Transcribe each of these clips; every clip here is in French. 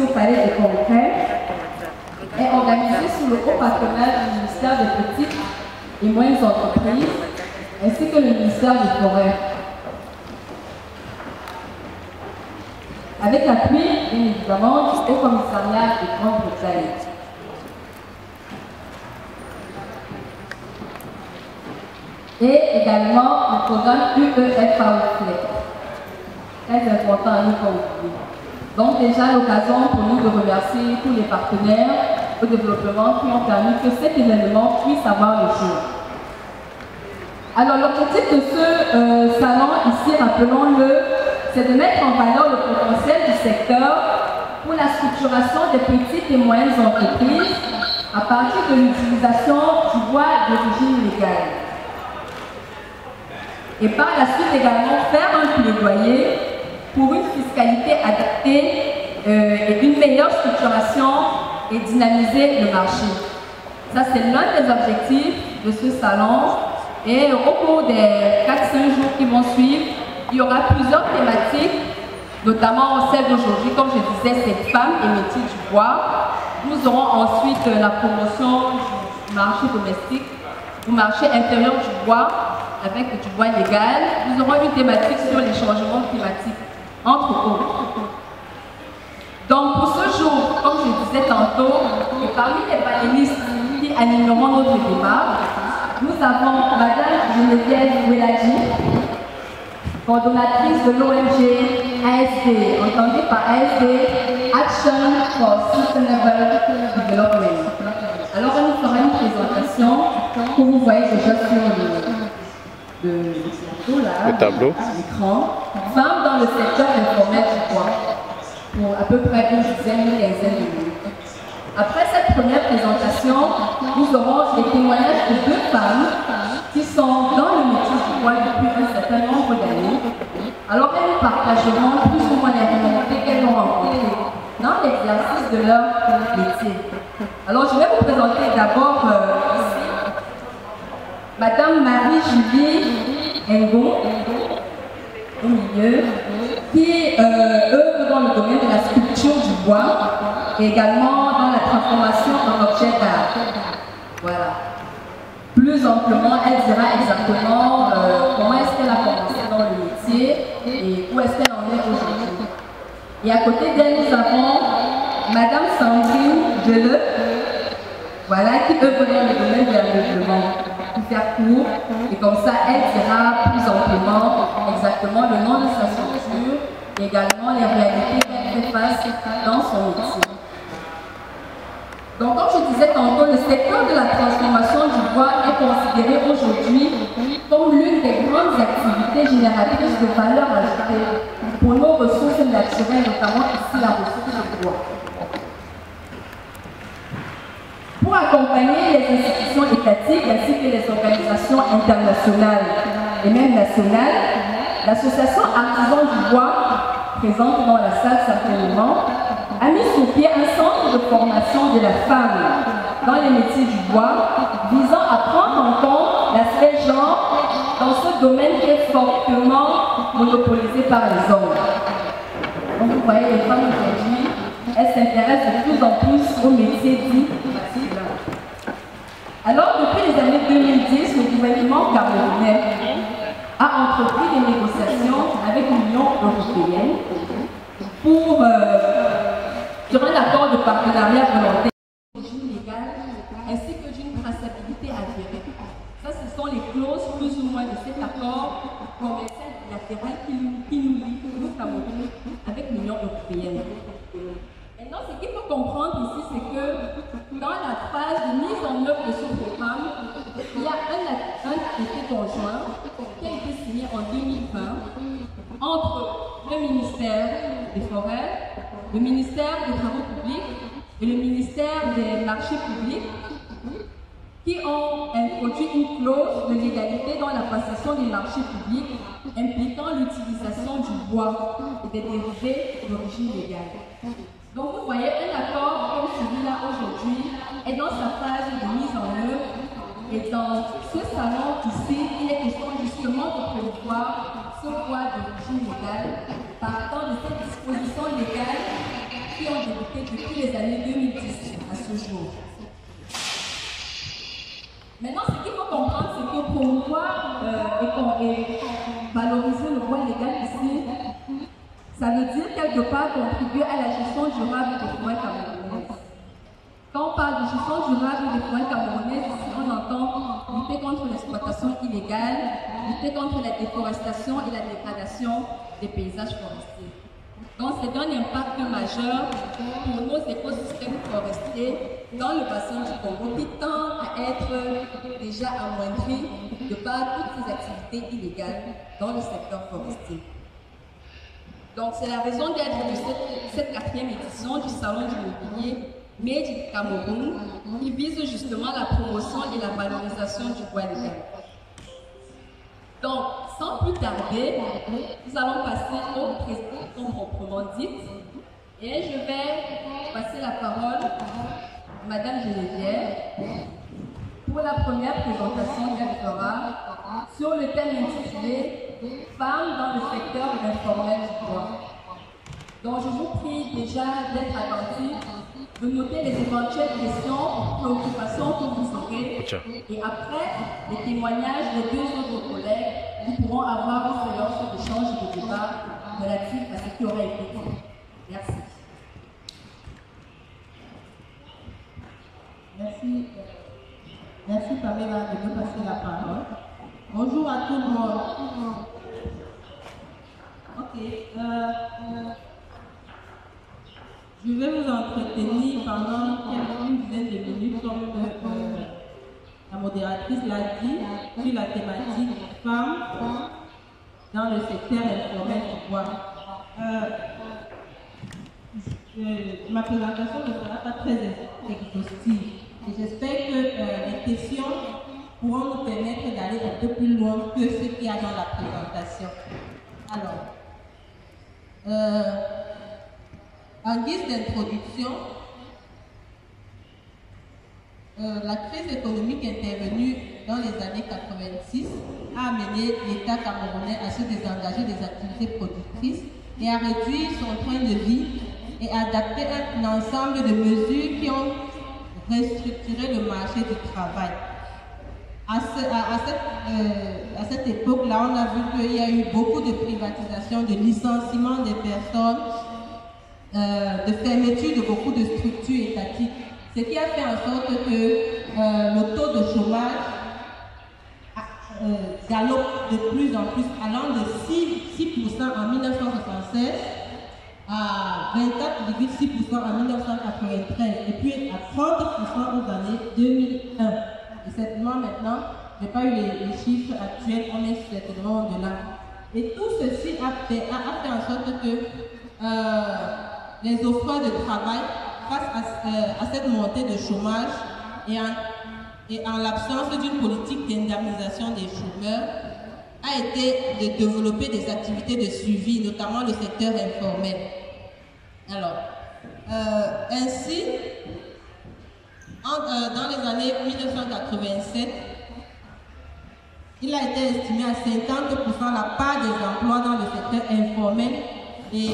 ici au Palais des Congrès, est organisée sous le haut patronage du ministère des Petites et Moyennes Entreprises ainsi que le ministère des Forêts. Avec l'appui, bien évidemment, du Haut Commissariat de Grande-Bretagne. Et également le programme UEFAO-FLEC. Très important à nous pour oublier. Donc déjà l'occasion pour nous de remercier tous les partenaires au développement qui ont permis que cet événement puisse avoir le jour. Alors l'objectif de ce salon ici, rappelons-le, c'est de mettre en valeur le potentiel du secteur pour la structuration des petites et moyennes entreprises à partir de l'utilisation du bois d'origine légale. Et par la suite également faire un plaidoyer pour une fiscalité adaptée et une meilleure structuration et dynamiser le marché. Ça, c'est l'un des objectifs de ce salon. Et au cours des 4-5 jours qui vont suivre, il y aura plusieurs thématiques, notamment celle d'aujourd'hui, comme je disais, c'est femmes et métiers du bois. Nous aurons ensuite la promotion du marché domestique, au marché intérieur du bois, avec du bois légal. Nous aurons une thématique sur les changements climatiques, entre autres. Donc pour ce jour, comme je disais tantôt, et parmi les panélistes qui animeront notre débat, nous avons Madame Geneviève Oueladi, coordonnatrice de l'ONG ASD, entendue par ASD, Action for Sustainable Development. Alors elle nous fera une présentation que vous voyez déjà sur le tableau, l'écran, Femmes dans le secteur informel du bois, pour à peu près une dizaine, une quinzaine de minutes. Après cette première présentation, nous aurons des témoignages de deux femmes qui sont dans le métier du bois depuis un certain nombre d'années. Alors elles nous partageront plus ou moins les réalités qu'elles ont rencontrées dans l'exercice de leur métier. Alors je vais vous présenter d'abord ici Madame Marie-Julie Ngon, au milieu, qui œuvre dans le domaine de la sculpture du bois et également dans la transformation en objet d'art. Voilà. Plus amplement, elle dira exactement comment est-ce qu'elle a commencé dans le métier et où est-ce qu'elle en est aujourd'hui. Et à côté d'elle, nous avons Madame Sandrine Deleu, voilà, qui œuvre dans le domaine de l'ameublement. Pour faire court, et comme ça, elle dira plus amplement exactement le nom de sa structure et également les réalités qu'elle fait face dans son métier. Donc, comme je disais tantôt, le secteur de la transformation du bois est considéré aujourd'hui comme l'une des grandes activités génératrices de valeur ajoutée pour nos ressources naturelles, notamment ici la ressource du bois. Pour accompagner les institutions étatiques ainsi que les organisations internationales et même nationales, l'association Artisans du Bois, présente dans la salle certainement, a mis sur pied un centre de formation de la femme dans les métiers du bois, visant à prendre en compte l'aspect genre dans ce domaine qui est fortement monopolisé par les hommes. Donc vous voyez, les femmes aujourd'hui, elles s'intéressent de plus en plus aux métiers dits masculins. Alors, depuis les années 2010, le gouvernement camerounais a entrepris des négociations avec l'Union européenne pour sur un accord de partenariat volontaire d'origine légale ainsi que d'une traçabilité avérée. Ça, ce sont les clauses plus ou moins de cet accord commercial bilatéral qui nous lie, nous Camerounais, avec l'Union européenne. Maintenant, ce qu'il faut comprendre ici, c'est que dans la phase de mise en œuvre de ce programme, il y a un traité conjoint qui a été signé en 2020 entre le ministère des Forêts, le ministère des Travaux publics et le ministère des Marchés publics qui ont introduit une clause de légalité dans la passation des marchés publics impliquant l'utilisation du bois et des dérivés d'origine légale. Donc vous voyez, un accord comme celui-là aujourd'hui est dans sa phase de mise en œuvre et dans ce salon ici, il est question justement de prévoir ce bois d'origine légale partant de cette disposition légale qui qui ont débuté depuis les années 2010 à ce jour. Maintenant, ce qu'il faut comprendre, c'est que promouvoir et valoriser le bois légal ici, ça veut dire quelque part contribuer à la gestion durable des forêts camerounaises. Quand on parle de gestion durable des forêts camerounaises, ici on entend lutter contre l'exploitation illégale, lutter contre la déforestation et la dégradation des paysages forestiers. Donc c'est un impact majeur pour nos écosystèmes forestiers dans le bassin du Congo qui tend à être déjà amoindri de par toutes ces activités illégales dans le secteur forestier. Donc c'est la raison d'être de cette 4e édition du Salon du mobilier Made in Cameroun qui vise justement la promotion et la valorisation du bois légal. Donc, sans plus tarder, nous allons passer aux présentations proprement dites et je vais passer la parole à Madame Geneviève pour la première présentation qu'elle fera sur le thème intitulé « Femmes dans le secteur informel du bois ». Donc, je vous prie déjà d'être attentifs, de noter les éventuelles questions, préoccupations que vous aurez. Et après les témoignages des 2 autres collègues, nous pourrons avoir une séance d'échange et de débat relatif à ce qui aura été dit. Merci. Merci Pamela de me passer la parole. Bonjour à tout le monde. Ok. Je vais vous entretenir pendant une dizaine de minutes, comme la modératrice l'a dit, sur la thématique femmes dans le secteur informel du bois. Ma présentation ne sera pas très exhaustive. J'espère que les questions pourront nous permettre d'aller un peu plus loin que ce qu'il y a dans la présentation. Alors, en guise d'introduction, la crise économique intervenue dans les années 86 a amené l'État camerounais à se désengager des activités productrices et à réduire son train de vie et à adapter un ensemble de mesures qui ont restructuré le marché du travail. À cette époque-là, on a vu qu'il y a eu beaucoup de privatisation, de licenciement des personnes, de fermeture de beaucoup de structures étatiques, ce qui a fait en sorte que le taux de chômage galope de plus en plus, allant de 6% en 1976 à 24,6% en 1993 et puis à 30% aux années 2001. Et certainement maintenant, je n'ai pas eu les chiffres actuels, on est certainement au-delà. Et tout ceci a fait en sorte que les offres de travail, face à cette montée de chômage et en l'absence d'une politique d'indemnisation des chômeurs, a été de développer des activités de suivi, notamment le secteur informel. Alors, ainsi, dans les années 1987, il a été estimé à 50% la part des emplois dans le secteur informel et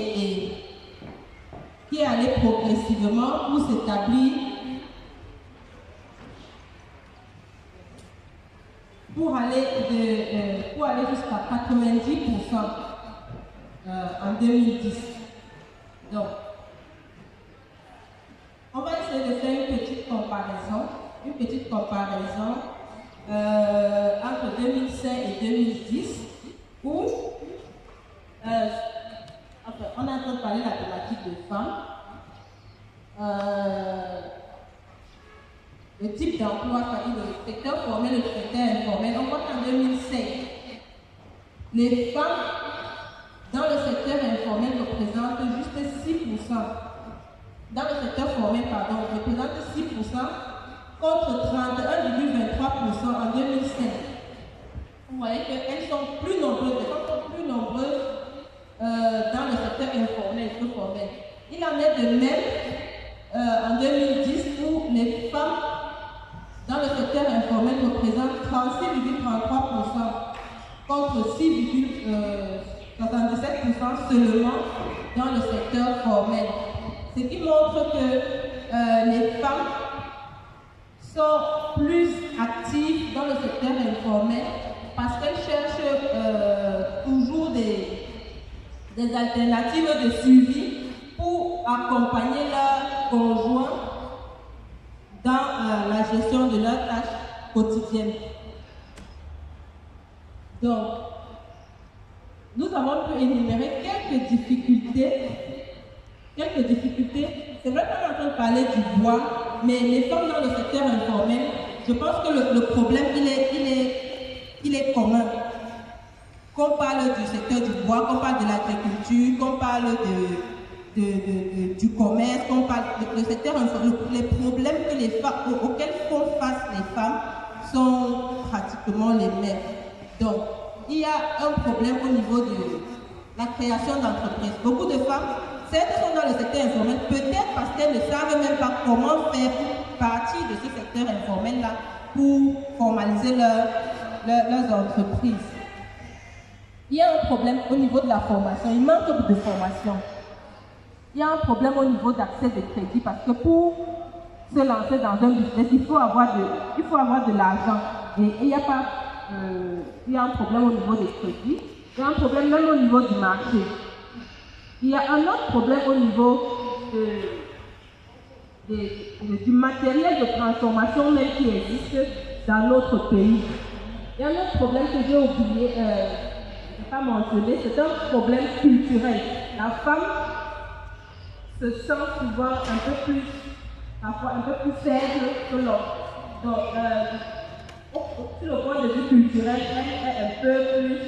qui est allé progressivement pour s'établir pour aller jusqu'à 90% en 2010. Donc, on va essayer de faire une petite comparaison entre 2005 et 2010 où on a entendu parler de la thématique de femmes. Le type d'emploi, c'est-à-dire le secteur formel et le secteur informel. On voit qu'en 2005, les femmes dans le secteur informel représentent juste 6%. Dans le secteur formel, représentent 6% contre 31,23% en 2005. Vous voyez qu'elles sont plus nombreuses, dans le secteur informel que formel. Il en est de même en 2010 où les femmes dans le secteur informel représentent 36,33% contre 6,77% seulement dans le secteur formel. Ce qui montre que les femmes sont plus actives dans le secteur informel parce qu'elles cherchent toujours des alternatives de suivi pour accompagner leurs conjoints dans la gestion de leurs tâches quotidiennes. Donc, nous avons pu énumérer quelques difficultés. C'est vrai qu'on est en train de parler du bois, mais les femmes dans le secteur informel, je pense que le problème, il est commun. Qu'on parle du secteur du bois, qu'on parle de l'agriculture, qu'on parle du commerce, qu'on parle du secteur informel, les problèmes auxquels font face les femmes sont pratiquement les mêmes. Donc, il y a un problème au niveau de la création d'entreprises. Beaucoup de femmes, certes, sont dans le secteur informel, peut-être parce qu'elles ne savent même pas comment faire pour partir de ce secteur informel-là pour formaliser leurs entreprises. Il y a un problème au niveau de la formation, il manque de formation. Il y a un problème au niveau d'accès de crédit parce que pour se lancer dans un business, il faut avoir de l'argent. Et il y a un problème au niveau des crédits, il y a un problème même au niveau du marché. Il y a un autre problème au niveau du matériel de transformation même qui existe dans notre pays. Il y a un autre problème que j'ai oublié, je n'ai pas mentionné, c'est un problème culturel. La femme se sent souvent parfois un peu plus faible que l'homme. Donc, sur le point de vue culturel, elle est un peu plus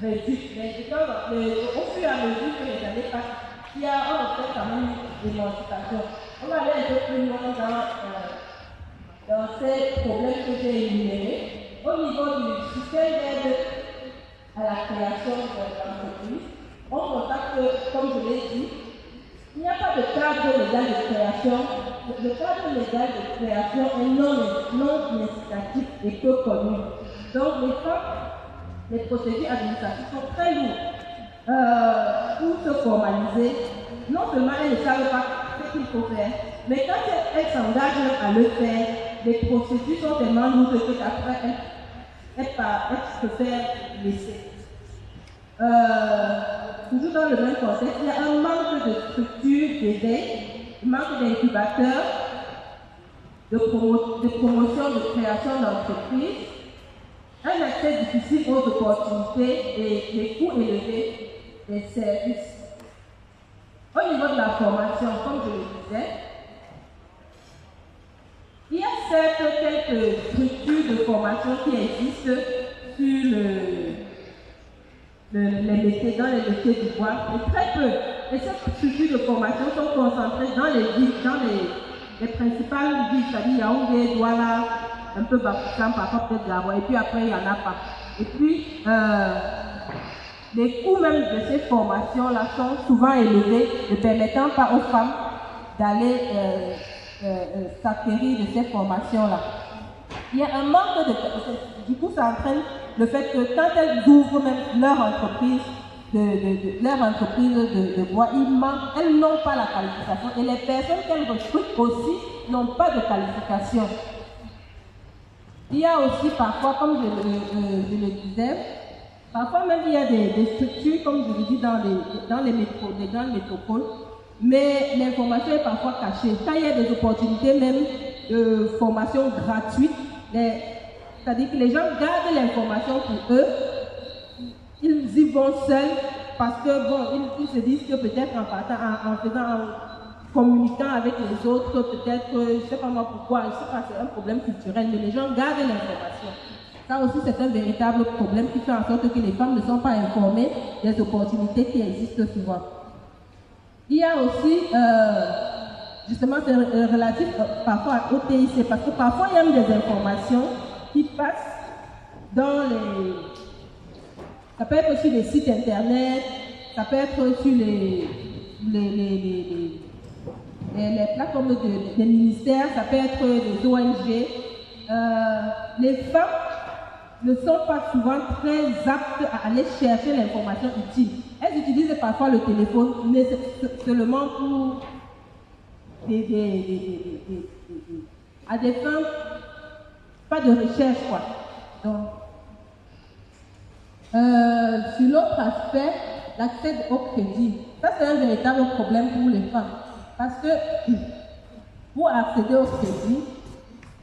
réduite. Mais au fur et à mesure que les années passent, on obtient quand même l'émancipation. On va aller un peu plus loin dans ces problèmes que j'ai énumérés. Au niveau du système d'aide à la création d'entreprises, on constate que, comme je l'ai dit, il n'y a pas de cadre légal de création. Le cadre légal de création est non incitatif et peu connu. Donc, les procédures administratives sont très lourdes pour se formaliser. Non seulement elles ne savent pas ce qu'il faut faire, mais quand elles s'engagent à le faire, les procédures sont tellement lourdes que après elles se faire laisser. Toujours dans le même contexte, il y a un manque de structure d'éveil, un manque d'incubateurs, de promotion, de création d'entreprises, un accès difficile aux opportunités et des coûts élevés des services. Au niveau de la formation, comme je le disais, il y a certes quelques structures de formation qui existent sur les métiers, dans les métiers du bois, mais très peu. Et ces structures de formation sont concentrées dans les villes, dans les principales villes, c'est-à-dire Yaoundé, Douala, un peu Bafoussam, parfois peut-être Garoua, et puis après il n'y en a pas. Et puis, les coûts même de ces formations-là sont souvent élevés, ne permettant pas aux femmes d'aller s'acquérir de ces formations-là. Il y a un manque de... Du coup, ça entraîne le fait que quand elles ouvrent même leur entreprise de bois, elles n'ont pas la qualification. Et les personnes qu'elles recrutent aussi n'ont pas de qualification. Il y a aussi parfois, comme je le disais, parfois même il y a des structures, comme je le dis, dans les grandes métropoles, mais l'information est parfois cachée. Quand il y a des opportunités même de formation gratuite, c'est-à-dire que les gens gardent l'information pour eux, ils y vont seuls parce que bon, ils se disent que peut-être en communiquant avec les autres, peut-être, je ne sais pas moi pourquoi, je ne sais pas, c'est un problème culturel, mais les gens gardent l'information. Ça aussi, c'est un véritable problème qui fait en sorte que les femmes ne sont pas informées des opportunités qui existent souvent. Il y a aussi, justement, c'est relatif parfois au TIC, parce que parfois il y a même des informations qui passent dans les... Ça peut être sur les sites internet, ça peut être sur les plateformes des ministères, ça peut être des ONG. Les femmes ne sont pas souvent très aptes à aller chercher l'information utile. Elles utilisent parfois le téléphone, mais seulement pour à des fins, pas de recherche, quoi. Donc, sur l'autre aspect, l'accès au crédit. Ça, c'est un véritable problème pour les femmes. Parce que pour accéder au crédit,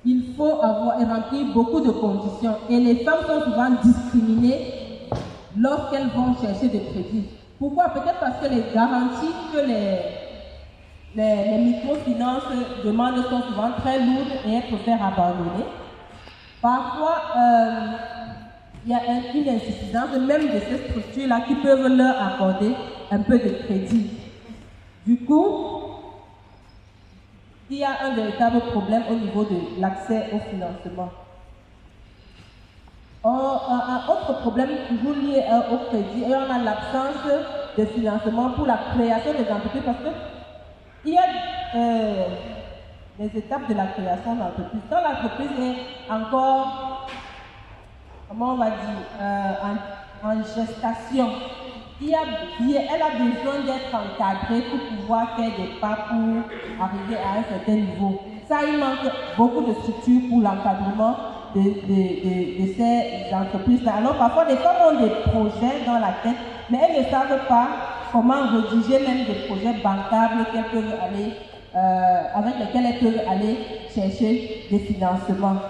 il faut avoir rempli beaucoup de conditions. Et les femmes sont souvent discriminées lorsqu'elles vont chercher des crédits. Pourquoi? Peut-être parce que les garanties que les microfinances demandent sont souvent très lourdes et elles préfèrent abandonner. Parfois, il y a une insuffisance même de ces structures-là qui peuvent leur accorder un peu de crédit. Du coup, il y a un véritable problème au niveau de l'accès au financement. Un autre problème toujours lié au crédit, et on a l'absence de financement pour la création des entreprises, parce que il y a des étapes de la création d'entreprise. Quand l'entreprise est encore, comment on va dire, en gestation, elle a besoin d'être encadrée pour pouvoir faire des pas pour arriver à un certain niveau. Ça, il manque beaucoup de structures pour l'encadrement de ces entreprises-là. Alors parfois, les femmes ont des projets dans la tête, mais elles ne savent pas comment rédiger même des projets bancables qu'elles peuvent aller, avec lesquels elles peuvent aller chercher des financements.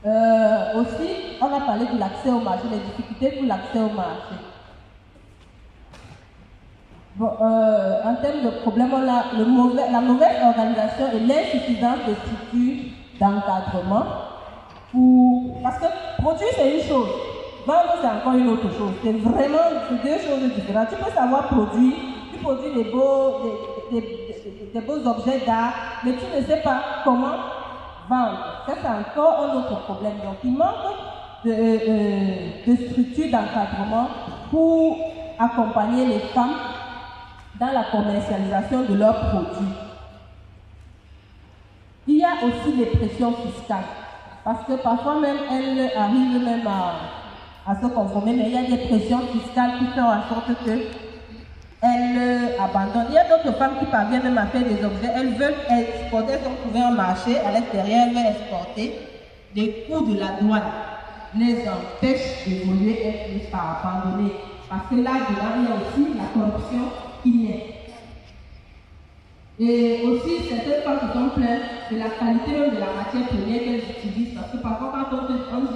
Aussi, on a parlé de l'accès au marché, les difficultés pour l'accès au marché. Bon, en termes de problèmes, on a la mauvaise organisation et l'insuffisance de structures d'encadrement. Parce que produire, c'est une chose, vendre, c'est encore une autre chose. C'est vraiment deux choses différentes. Tu peux savoir produire, tu produis des beaux objets d'art, mais tu ne sais pas comment vendre. Ça, c'est encore un autre problème. Donc, il manque de structures d'encadrement pour accompagner les femmes dans la commercialisation de leurs produits. Il y a aussi les pressions fiscales, parce que parfois même elles arrivent même à se conformer, mais il y a des pressions fiscales qui font en sorte qu'elles abandonnent. Il y a d'autres femmes qui parviennent même à faire des objets, elles veulent exporter, elles ont trouvé un marché à l'extérieur, elles veulent exporter, les coûts de la douane les empêchent d'évoluer, elles finissent par abandonner. Parce que là-dedans, il y a aussi la corruption qui naît. Et aussi, certaines femmes se sont plaintes de la qualité même de la matière première qu'elles utilisent. Parce que parfois, quand on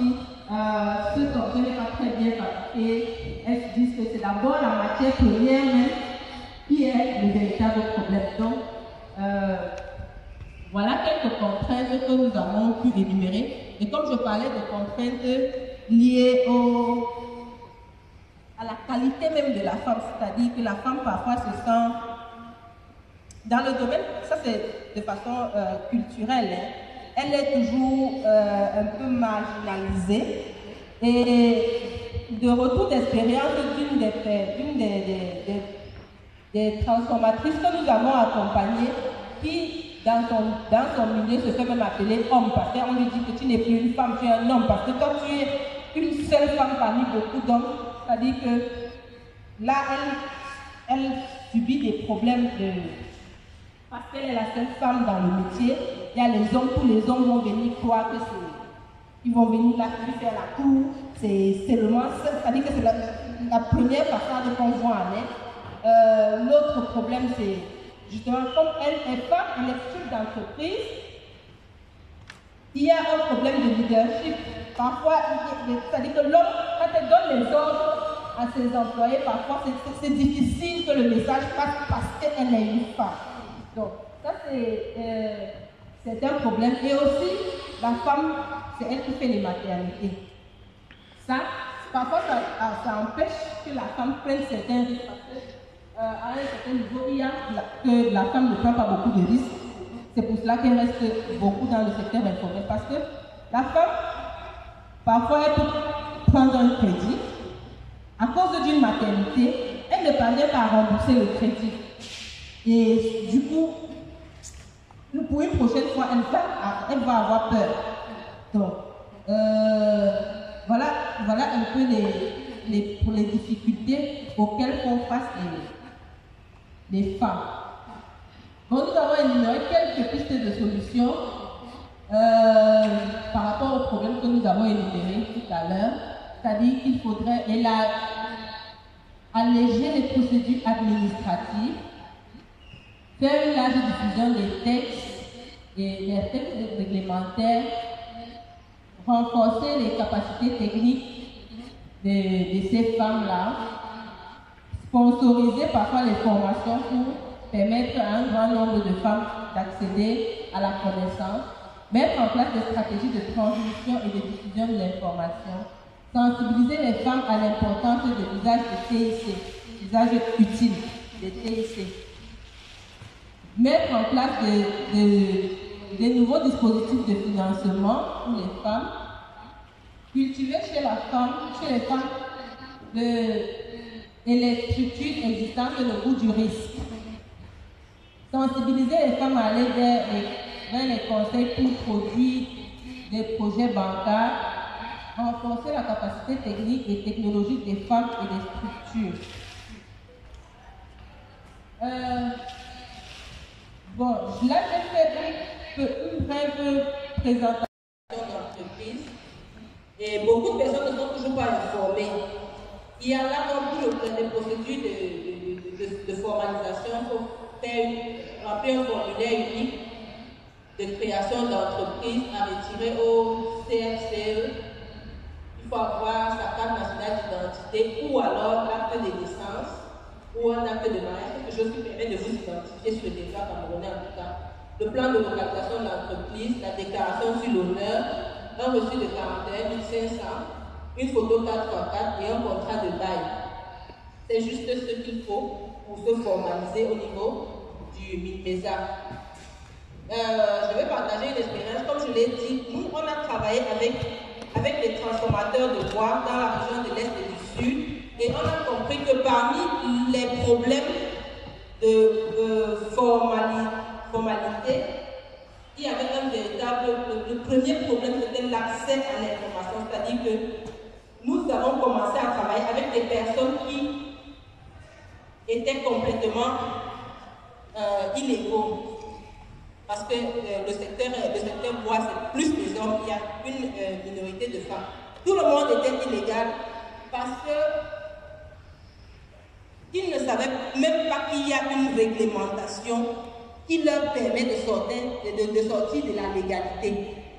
dit ce objet n'est pas très bien fabriqué, elles se disent que c'est d'abord la matière première même qui est le véritable problème. Donc, voilà quelques contraintes que nous avons pu énumérer. Et comme je parlais de contraintes liées à la qualité même de la femme, c'est-à-dire que la femme parfois se sent dans le domaine, ça c'est de façon culturelle, hein, elle est toujours un peu marginalisée. Et de retour d'expérience d'une des transformatrices que nous avons accompagnées, qui dans son milieu se fait même appeler homme, parce qu'on lui dit que tu n'es plus une femme, tu es un homme, parce que quand tu es une seule femme parmi beaucoup d'hommes, c'est-à-dire que là, elle subit des problèmes parce qu'elle est la seule femme dans le métier. Il y a les hommes, tous les hommes vont venir croire que ils vont venir là lui faire la cour. C'est vraiment ça, c'est-à-dire que c'est la première façade qu'on voit en elle. L'autre problème, c'est justement comme elle est femme, elle est chef d'entreprise, il y a un problème de leadership. Parfois, c'est-à-dire que l'homme, quand elle donne les ordres à ses employés, parfois c'est difficile que le message passe parce qu'elle est une femme. Donc, ça c'est un problème. Et aussi, la femme, c'est elle qui fait les maternités. Ça, parfois, ça empêche que la femme prenne certains risques. Parce que, à un certain niveau, il y a que la femme ne prend pas beaucoup de risques. C'est pour cela qu'elle reste beaucoup dans le secteur informel. Parce que la femme, parfois, elle peut prendre un crédit. À cause d'une maternité, elle ne parvient pas à rembourser le crédit. Et du coup, pour une prochaine fois, elle va avoir peur. Donc, Voilà un peu les difficultés auxquelles font face les femmes. Bon, nous avons énuméré quelques pistes de solutions par rapport aux problèmes que nous avons énumérés tout à l'heure. C'est-à-dire qu'il faudrait alléger les procédures administratives, faire une large diffusion des textes et les textes réglementaires, renforcer les capacités techniques de ces femmes-là, sponsoriser parfois les formations pour permettre à un grand nombre de femmes d'accéder à la connaissance, mettre en place des stratégies de transmission et de diffusion de l'information, sensibiliser les femmes à l'importance de l'usage de TIC, l'usage utile de TIC, mettre en place des nouveaux dispositifs de financement pour les femmes, cultiver chez les femmes et les structures existantes le goût du risque, sensibiliser les femmes à aller vers les conseils pour produire des projets bancaires, renforcer la capacité technique et technologique des femmes et des structures. Bon, là j'ai fait une brève présentation d'entreprise et beaucoup de personnes ne sont toujours pas informées. Il y a là donc pour les procédures de formalisation, il faut remplir un formulaire unique de création d'entreprise à retirer au CRCE. Il faut avoir sa carte nationale d'identité ou alors l'acte de naissance ou un acte de mariage, quelque chose qui permet de vous identifier sur le territoire camerounais en tout cas. Le plan de localisation de l'entreprise, la déclaration sur l'honneur, un reçu de 41 500, une photo 4x4 et un contrat de bail. C'est juste ce qu'il faut pour se formaliser au niveau du MINMESA. Je vais partager une expérience. Comme je l'ai dit, nous, on a travaillé avec les transformateurs de bois dans la région de l'Est et du Sud et on a compris que parmi les problèmes de formalité, il y avait un véritable... Le premier problème, c'était l'accès à l'information. C'est-à-dire que nous avons commencé à travailler avec des personnes qui étaient complètement illégaux. Parce que le secteur bois, c'est plus les hommes, il y a une minorité de femmes. Tout le monde était illégal parce qu'ils ne savaient même pas qu'il y a une réglementation qui leur permet de sortir de la légalité.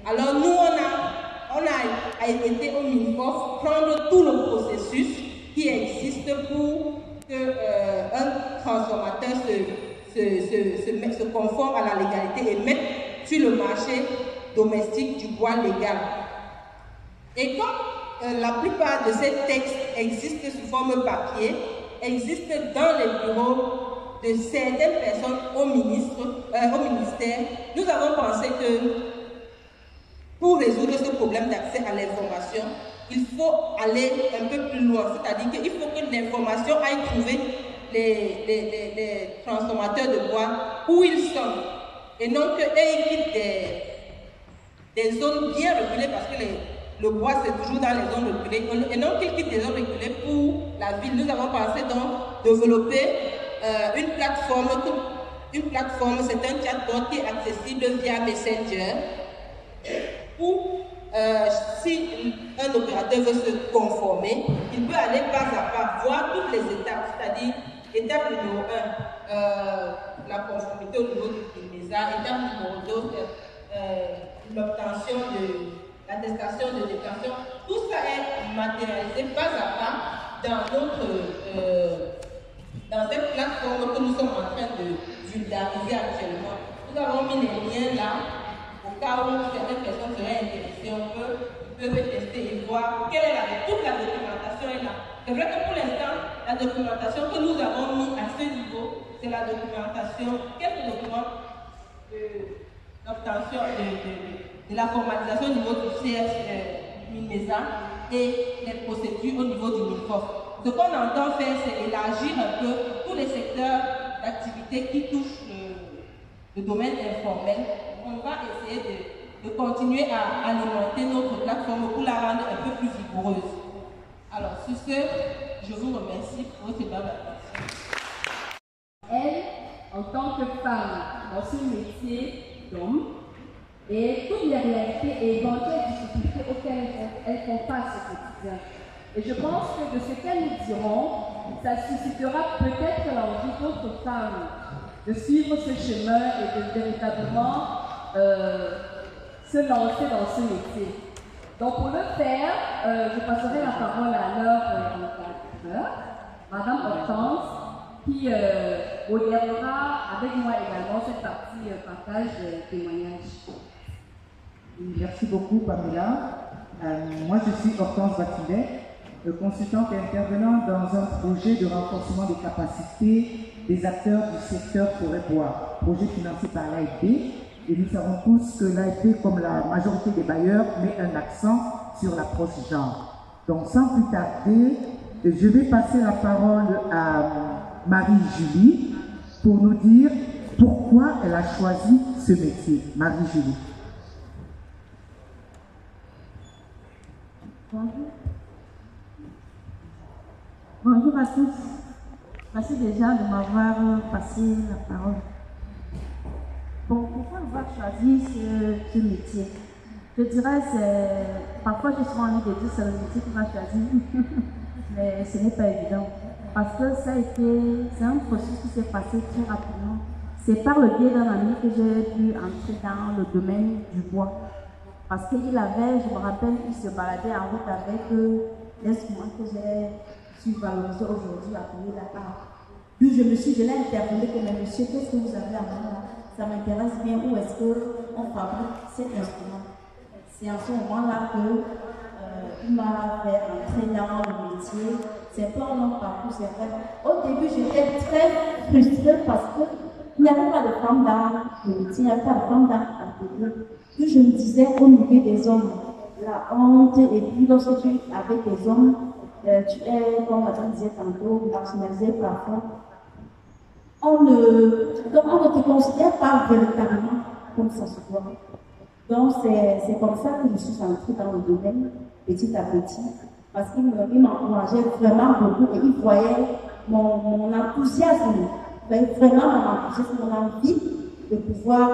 Alors nous, on a été au MINFOF prendre tout le processus qui existe pour qu'un transformateur se conforme à la légalité et mette sur le marché domestique du bois légal. Et comme la plupart de ces textes existent sous forme papier, existent dans les bureaux de certaines personnes au ministère, nous avons pensé que pour résoudre ce problème d'accès à l'information, il faut aller un peu plus loin, c'est-à-dire qu'il faut que l'information aille trouver les transformateurs de bois où ils sont, et non qu'eux ils quittent des zones bien reculées, parce que le bois c'est toujours dans les zones reculées, et non qu'ils quittent des zones reculées pour la ville. Nous avons pensé donc développer une plateforme, c'est un chatbot qui est accessible via Messenger, où si un opérateur veut se conformer, il peut aller pas à pas, voir toutes les étapes, c'est-à-dire étape numéro 1, la conformité au niveau du MINMESA, étape numéro 2, l'obtention de l'attestation de détention. Tout ça est matérialisé pas à pas dans cette plateforme que nous sommes en train de vulgariser actuellement. Nous avons mis les liens là, au cas où certaines personnes seraient intéressées, ils peuvent tester et voir quelle est toute la documentation est là. C'est vrai que pour l'instant, la documentation que nous avons mis à ce niveau, c'est la documentation, quelques documents d'obtention de la formalisation au niveau du MINMESA et les procédures au niveau du MINFOF. Ce qu'on entend faire, c'est élargir un peu tous les secteurs d'activité qui touchent le domaine informel. On va essayer de continuer à alimenter notre plateforme pour la rendre un peu plus vigoureuse. Alors, sur ce, je vous remercie pour votre débat. Elle, en tant que femme dans ce métier d'homme, et toutes les réalités et éventuelles difficultés auxquelles elles font face au quotidien. Et je pense que de ce qu'elles nous diront, ça suscitera peut-être l'envie d'autres femmes de suivre ce chemin et de véritablement se lancer dans ce métier. Donc pour le faire, je passerai la parole à leur encadreur, Madame Hortense, qui modérera avec moi également cette partie partage de témoignages. Merci beaucoup Pamela. Moi je suis Hortense Batilet, consultante et intervenante dans un projet de renforcement des capacités des acteurs du secteur forêt-bois, projet financé par l'AFP. Et nous savons tous que l'AFP, comme la majorité des bailleurs, met un accent sur l'approche genre. Donc sans plus tarder, je vais passer la parole à Marie-Julie pour nous dire pourquoi elle a choisi ce métier. Marie-Julie. Bonjour. Bonjour à tous. Merci déjà de m'avoir passé la parole. Bon, pourquoi avoir choisi ce métier? Je dirais que parfois je suis envie de dire que c'est le métier qui m'a choisi, mais ce n'est pas évident. Parce que c'est un processus qui s'est passé très rapidement. C'est par le biais d'un ami que j'ai pu entrer dans le domaine du bois. Parce qu'il avait, je me rappelle, il se baladait en route avec l'instrument que j'ai su valoriser aujourd'hui, appelé la harpe. Puis je l'ai interpellé que, mais monsieur, qu'est-ce que vous avez à moi là? Ça m'intéresse bien, où est-ce qu'on fabrique cet instrument? C'est en ce moment-là qu'il m'a fait entrer dans le métier. C'est pas un long parcours, c'est vrai. Au début, j'étais très frustrée parce qu'il n'y avait pas de femme dans le métier, il n'y avait pas de femme dans l'atelier. Puis je me disais au milieu des hommes, la honte, et puis lorsque tu es avec des hommes, tu es, comme Madame disait tantôt, marginalisé parfois. On ne te considère pas véritablement comme ça se voit. Donc c'est comme ça que je suis entrée dans le domaine petit à petit, parce qu'il m'encourageait vraiment beaucoup et il voyait mon enthousiasme, vraiment mon enthousiasme, mon envie de pouvoir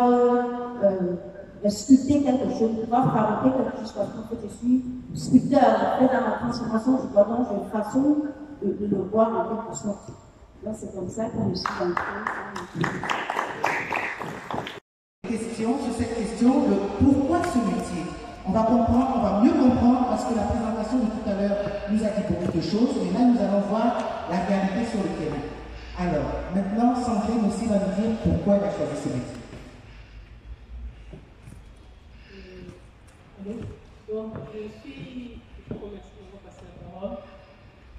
sculpter quelque chose, de pouvoir fabriquer quelque chose, parce que je suis sculpteur, en fait, dans la transformation du bois, donc j'ai une façon de le voir en quelque sorte. Donc c'est comme ça que je suis entrée. Question sur cette question de pourquoi ce métier. On va comprendre, on va mieux comprendre parce que la présentation de tout à l'heure nous a dit beaucoup de choses, mais là nous allons voir la réalité sur le terrain. Alors, maintenant, Sandrine aussi va nous dire pourquoi elle a choisi ce métier. Donc, je suis remercie d'avoir passé la parole.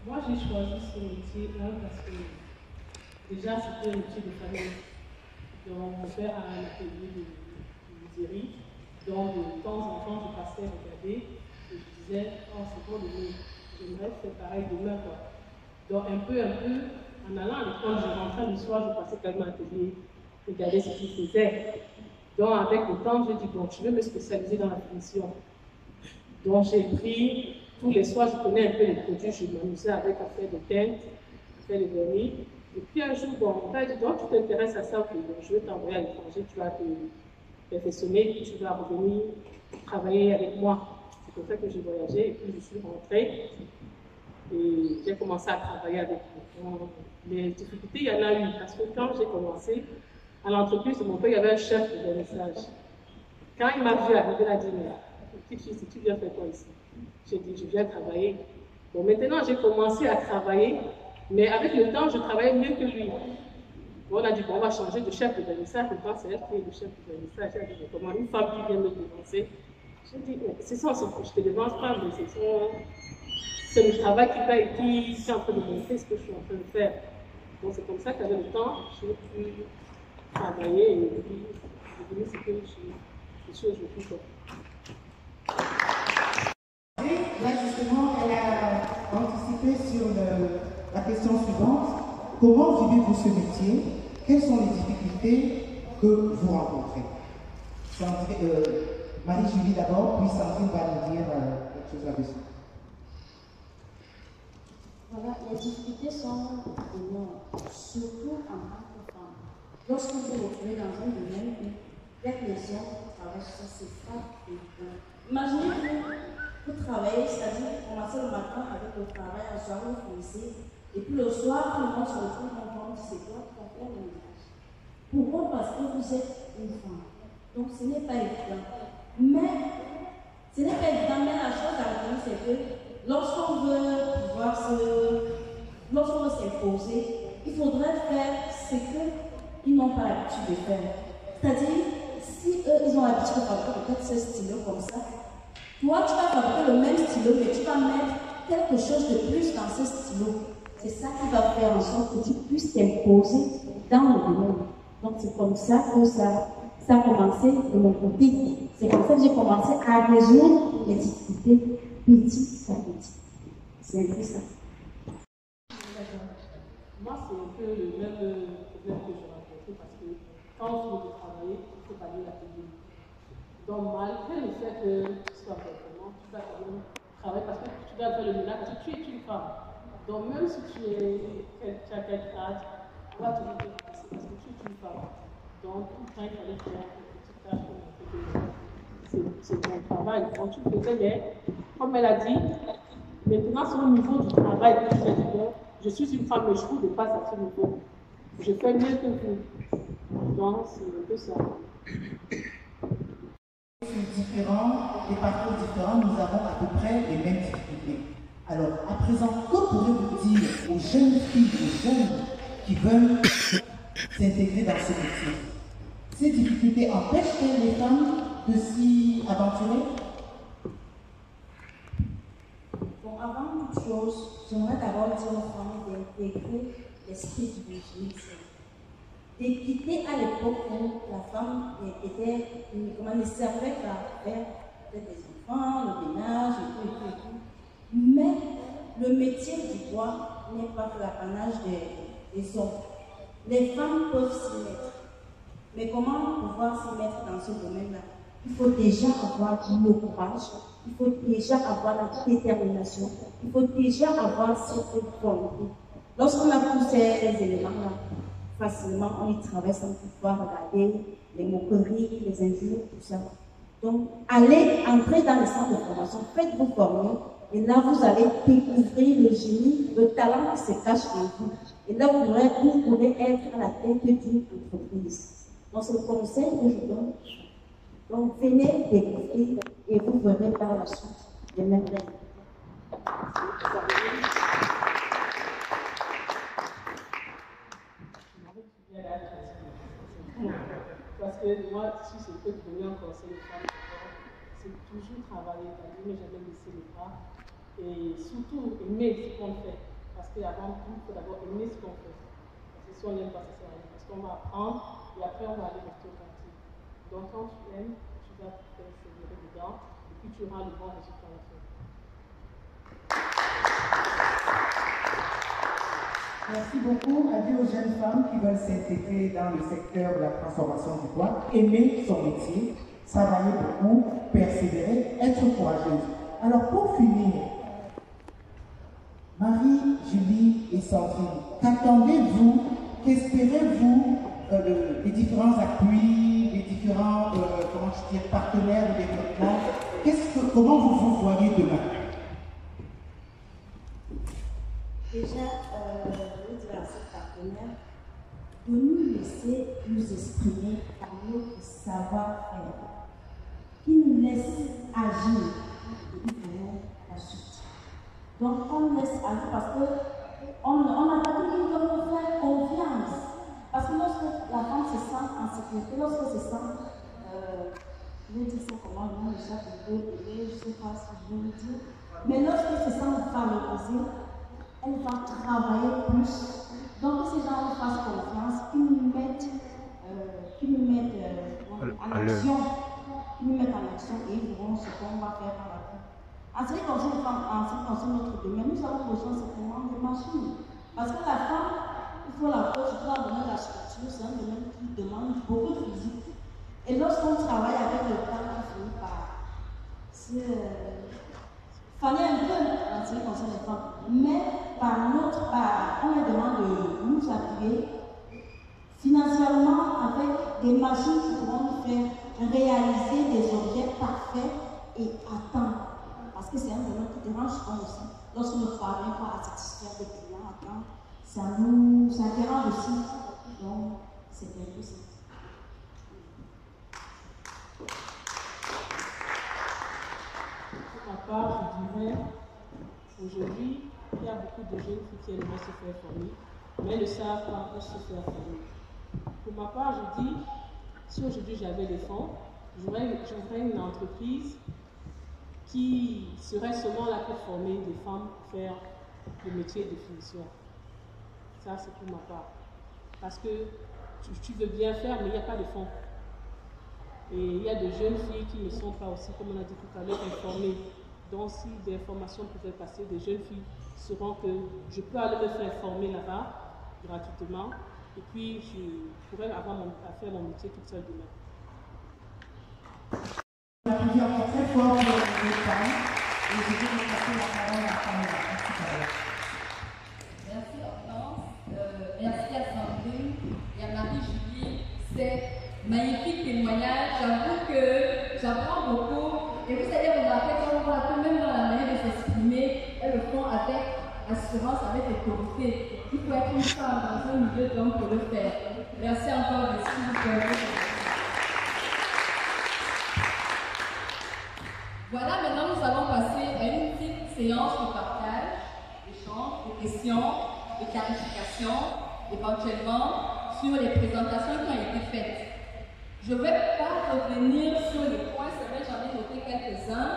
Moi, j'ai choisi ce métier parce que déjà, c'était un métier de famille. Donc, mon père a un atelier de menuiserie. Donc, de temps en temps, je passais regarder et je disais, oh, c'est bon de nous. J'aimerais faire pareil demain, quoi. Donc, un peu, en allant à l'école, je rentrais le soir, je passais quand même à l'atelier, regarder ce qu'ils faisaient. Donc, avec le temps, j'ai dit, bon, je vais me spécialiser dans la finition. Donc, j'ai pris, tous les soirs, je connais un peu les produits, je m'amusais avec à faire des teintes, à faire des vernis. Et puis un jour, bon, on m'a dit, donc, tu t'intéresses à ça, donc, je vais t'envoyer à l'étranger, tu vas te perfectionner, puis tu vas revenir travailler avec moi. C'est comme ça que j'ai voyagé, et puis je suis rentrée. Et j'ai commencé à travailler avec eux. Les difficultés, il y en a eu, parce que quand j'ai commencé, à l'entreprise de mon père, il y avait un chef de vernissage. Quand il m'a vu arriver, il a dit, mais petite fille, si tu viens faire quoi ici? J'ai dit, je viens travailler. Bon, maintenant, j'ai commencé à travailler, mais avec le temps, je travaillais mieux que lui. Bon, on a dit, bon, on va changer de chef de vernissage. Maintenant, c'est elle qui est le chef de vernissage. J'ai dit, mais comment une femme qui vient me dénoncer? J'ai dit, mais c'est ça, je ne te dénonce pas, mais c'est le travail qui est en train de montrer ce que je suis en train de faire. Donc, c'est comme ça qu'avec le temps, j'ai pu travailler et puis devenu ce que je suis aujourd'hui. Là, justement, elle a anticipé sur la question suivante. Comment vivez-vous ce métier? Quelles sont les difficultés que vous rencontrez? Marie-Julie d'abord, puis Sandrine va nous dire quelque chose là-dessus. Voilà, les difficultés sont énormes, surtout en tant que femme. Lorsqu'on se retrouve dans un domaine où il y a des hommes qui travaillent sur ça, c'est pas évident. Imaginez vous travaillez, c'est-à-dire vous commencez le matin avec le travail, le soir vous finissez, et puis le soir, tout le monde se retrouve dans le c'est toi qui vas faire le ménage. Pourquoi? Parce que vous êtes une femme. Donc ce n'est pas évident. Mais ce n'est pas évident, mais la chose à retenir, c'est que lorsqu'on veut pouvoir lorsqu'on veut s'imposer, il faudrait faire ce qu'ils n'ont pas l'habitude de faire. C'est-à-dire, si eux, ils ont l'habitude de fabriquer peut-être ce stylo comme ça, toi, tu vas fabriquer le même stylo, mais tu vas mettre quelque chose de plus dans ce stylo. C'est ça qui va faire en sorte que tu puisses t'imposer dans le domaine. Donc, c'est comme ça que ça a commencé de mon côté. C'est comme ça que j'ai commencé à résoudre les difficultés petit à petit. C'est un peu ça. Moi, c'est un peu le même problème que je rencontrais parce que quand on finit de travailler, il faut aller la payer. Donc, malgré le fait que tu sois performant, tu vas quand même travailler parce que tu dois faire le ménage parce que tu es une femme. Donc, même si tu as quelque âge, on va te dire que c'est parce que tu es une femme. Donc, tout le temps, il fallait faire une petite tâche pour montrer que c'est ton travail. Donc, tu faisais, mais comme elle a dit, maintenant, sur le niveau du travail que je fais du bon, je suis une femme, mais je trouve de pas à ce niveau. Je fais mieux que vous. Donc, c'est un peu ça. Des parcours différents, nous avons à peu près les mêmes difficultés. Alors, à présent, que pourrez-vous dire aux jeunes filles, aux jeunes qui veulent s'intégrer dans ce métier? Ces difficultés empêchent-elles les femmes de s'y aventurer? Bon, avant toute chose, j'aimerais d'abord dire aux femmes d'intégrer l'esprit du virginisme. De quitter à l'époque où la femme ne servait qu'à faire des enfants, le ménage et tout. Mais le métier du bois n'est pas que l'apanage des hommes. Les femmes peuvent s'y mettre. Mais comment pouvoir s'y mettre dans ce domaine-là? Il faut déjà avoir le courage, il faut déjà avoir la détermination, il faut déjà avoir cette volonté. Lorsqu'on a tous ces éléments-là, facilement, on y travaille sans pouvoir regarder les moqueries, les injures, tout ça. Donc, allez entrer dans les centres de formation, faites-vous former, et là, vous allez découvrir le génie, le talent qui se cache en vous. Et là, vous pourrez être à la tête d'une entreprise. Donc, c'est le conseil que je donne. Donc, venez découvrir et vous verrez par la suite les mêmes règles. Parce que moi, si je peux te donner un conseil de femme, c'est toujours travailler, mais jamais laisser les bras. Et surtout, aimer ce qu'on fait. Parce qu'avant tout, il faut d'abord aimer ce qu'on fait. Parce que si on n'aime pas, ça ne sert à rien. Parce qu'on va apprendre et après, on va aller rester au quartier. Donc, quand tu aimes, tu vas te faire sévérer dedans et puis tu auras le bon résultat à la fin. Merci beaucoup. Adieu aux jeunes femmes qui veulent s'intégrer dans le secteur de la transformation du bois, aimer son métier, travailler beaucoup, persévérer, être courageuse. Alors pour finir, Marie, Julie et Sandrine, qu'attendez-vous, qu'espérez-vous des différents appuis, des différents partenaires de développement? Comment vous voyez demain? Déjà, je veux dire à ces partenaires de nous laisser nous exprimer par notre savoir-faire, qui nous laisse agir et nous verrons la suite. Donc, on laisse agir parce qu'on n'a pas dit qu'ils doivent nous faire confiance. Parce que lorsque la femme se sent en sécurité, lorsque se sent, je vais dire ça comment, moi, je ne sais pas si je veux le dire, mais lorsqu'elle se sent valorisée, elle va travailler plus. Donc, ces gens nous fassent confiance, qu'ils nous mettent en action. Qu'ils nous mettent en action et ils verront ce qu'on va faire par la vie. En ce qui concerne notre domaine, nous avons besoin simplement de machines. Parce que la femme, il faut la force, il faut la donner la structure, c'est un domaine qui demande beaucoup de physique. Et lorsqu'on travaille avec le temps qui finit par faner un peu en ce qui concerne les femmes. Mais par notre part, on leur demande de nous appuyer financièrement avec des machines qui pourront nous faire réaliser des objets parfaits et à temps. Parce que c'est un domaine qui dérange souvent aussi. Lorsqu'on ne parvient pas à satisfaire les clients à temps, ça dérange aussi. Donc, c'est un peu ça. Pour ma part, je dirais, aujourd'hui, il y a beaucoup de jeunes qui aimeraient se faire former, mais ne savent pas où se faire former. Pour ma part, je dis, si aujourd'hui j'avais des fonds, j'ouvrais une entreprise qui serait seulement là pour former des femmes pour faire le métier de finition. Ça, c'est pour ma part. Parce que tu veux bien faire, mais il n'y a pas de fonds. Et il y a de jeunes filles qui ne sont pas aussi, comme on a dit tout à l'heure, informées. Donc, si des formations pouvaient passer, des jeunes filles sauront que je peux aller me faire former là-bas gratuitement. Et puis, je pourrais avoir à faire mon métier toute seule demain. On a plusieurs mots très forts pour les femmes. Et je vais vous passer la parole à Pamela. Merci Hortense, merci à Sandrine et à Marie-Julie. C'est magnifique témoignage. J'avoue que j'apprends beaucoup. Et vous allez remarquer qu'on voit que même dans la manière de s'exprimer, elles le font avec assurance, avec autorité. Il faut être une femme dans un milieu d'hommes pour le faire. Merci encore, s'il vous plaît. Voilà, maintenant nous allons passer à une petite séance de partage, d'échange, de questions, de clarifications, éventuellement sur les présentations qui ont été faites. Je ne vais pas revenir sur les points, c'est vrai, j'en ai noté quelques-uns,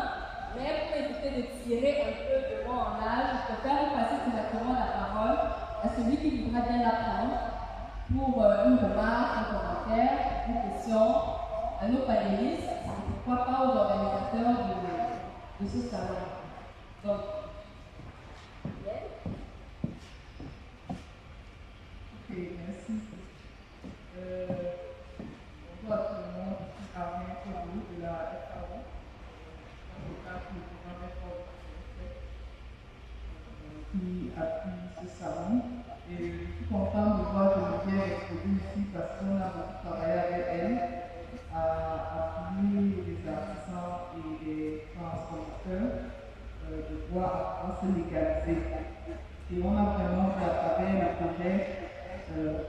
mais pour éviter de tirer un peu de moi en âge, je préfère passer directement la parole à celui qui voudra bien l'apprendre pour une remarque, un commentaire, une question à nos panélistes, et pourquoi pas aux organisateurs de ce salon. Donc, ok, merci. Bonjour à tout le monde, je suis Armin Kodou de la FAO, avocat pour le programme FAO qui appuie ce salon. Et je suis content de voir Geneviève exposer ici parce qu'on a beaucoup travaillé avec elle à appuyer les artisans et les transformateurs de bois à se légaliser. Et on a vraiment fait à travers le projet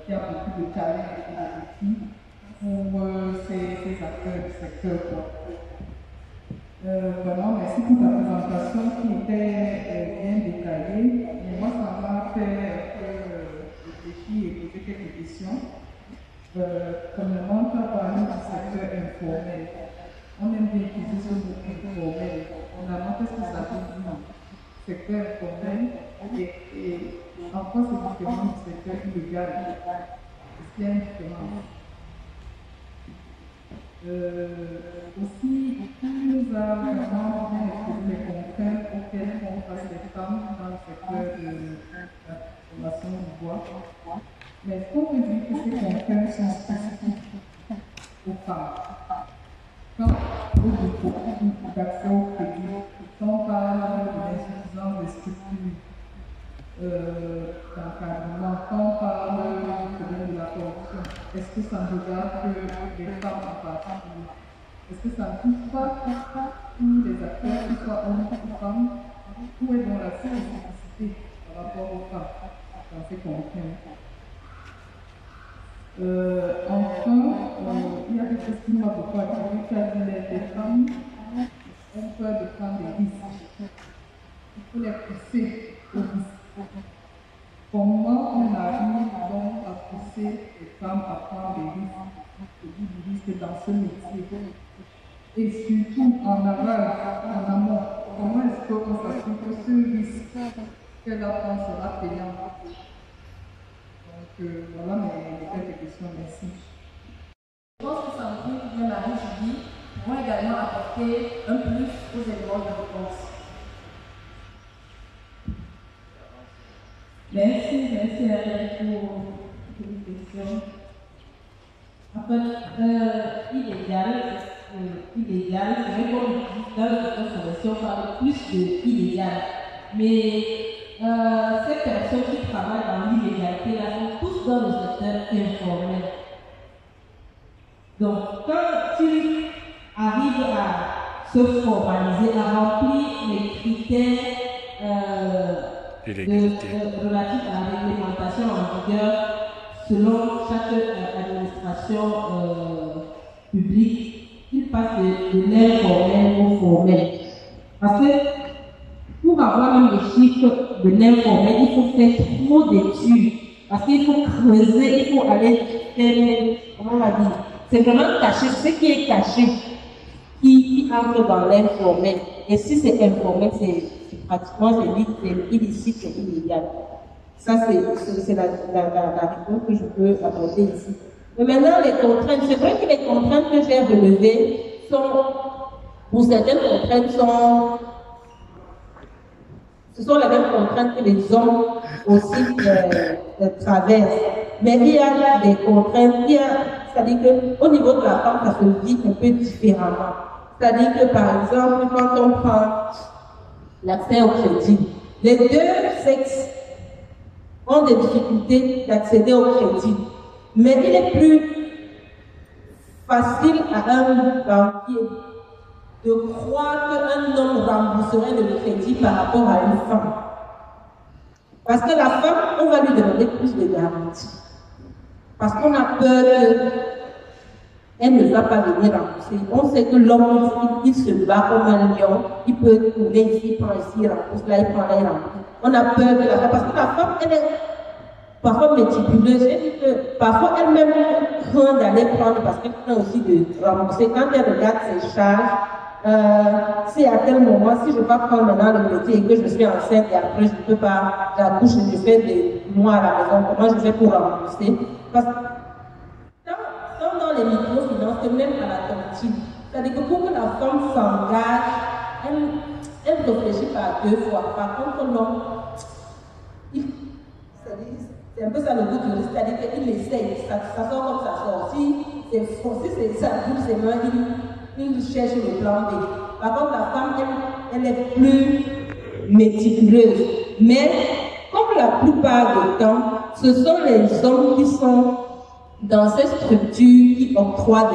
qui a beaucoup de challenges et de défis pour ces acteurs du secteur. Vraiment, merci pour ta présentation qui était bien détaillée. Et moi, ça m'a fait un peu réfléchir et poser quelques questions. Premièrement, tu as parlé du secteur informel. On aime bien utiliser ce mot informel. Finalement, qu'est-ce que ça veut dire? Secteur informel et en quoi c'est différent du secteur illégal? Est-ce qu'il y a une différence? Aussi, tu nous as vraiment bien exposé les contraintes auxquelles font face les femmes dans le secteur de la formation du bois. Mais est-ce qu'on peut dire que ces contraintes sont spécifiques aux femmes? Quand au dépôt d'accès au crédit, quand on parle de l'insuffisance des structures d'encadrement, quand on parle du problème de la corruption, est-ce que ça ne regarde que les femmes en particulier? Est-ce que ça ne touche pas tous les acteurs, que ce soit hommes ou femmes? Où est donc la spécificité par rapport aux femmes dans ces contraintes? Enfin, il y a des choses qui m'ont beaucoup attiré, car les femmes ont peur de prendre des risques. Il faut les pousser au risque. Comment on arrive donc à pousser les femmes à prendre des risques, du risque dans ce métier? Et surtout en aval, en amont, comment est-ce qu'on s'assure que ce risque qu'elle apprend sera payant? Donc voilà mes quelques questions, merci. Je pense que Sandrine ou bien Marie-Julie pourront également apporter un plus aux éléments de réponse. Merci Ariel pour les questions. En fait, illégal, illégal. C'est vrai qu'on utilise dans le formation, on parle plus d'illégal. Mais ces personnes qui travaillent dans l'illégalité, là, sont tous dans le secteur informel. Donc, quand tu arrives à se formaliser, à remplir les critères relatifs à la réglementation en vigueur selon chaque administration publique, il passe de l'informel au formel. Parce que pour avoir même les chiffres de l'informel, il faut faire trop d'études. Parce qu'il faut creuser, il faut aller faire, comment on va dire, c'est vraiment caché, ce qui est caché, qui entre dans l'informel. Et si c'est informel, c'est pratiquement illicite, c'est illégal. Ça, c'est la réponse que je peux apporter ici. Mais maintenant, les contraintes, c'est vrai que les contraintes que j'ai relevées sont, pour certaines contraintes, ce sont les mêmes contraintes que les hommes aussi traversent. Mais il y a des contraintes, c'est-à-dire qu'au niveau de la femme, ça se vit un peu différemment. C'est-à-dire que, par exemple, quand on prend l'accès au crédit, les deux sexes ont des difficultés d'accéder au crédit. Mais il est plus facile à un banquier de croire qu'un homme rembourserait le crédit par rapport à une femme. Parce que la femme, on va lui demander plus de garanties. Parce qu'on a peur qu'elle ne va pas venir rembourser. On sait que l'homme, il se bat comme un lion, il peut couler ici, il prend ici, il rembourse là, il prend là, il rembourse. On a peur de la femme, parce que la femme, elle est parfois méticuleuse, parfois elle-même craint d'aller prendre, parce qu'elle craint aussi de rembourser. Quand elle regarde ses charges, si à tel moment, si je ne vais pas prendre maintenant le crédit et que je suis enceinte et après je ne peux pas, j'accouche, je fais des mois à la maison, comment je fais pour rembourser? Parce que dans les microfinances, et même à la cantine, c'est-à-dire que pour que la femme s'engage, elle réfléchit par deux fois. Par contre, l'homme, c'est un peu ça le goût du risque, c'est-à-dire qu'il essaye, ça sort comme ça sort. Si ça bouge ses mains, il cherche le plan B. Par contre, la femme, elle est plus méticuleuse. Mais, comme la plupart du temps, ce sont les hommes qui sont dans ces structures qui octroient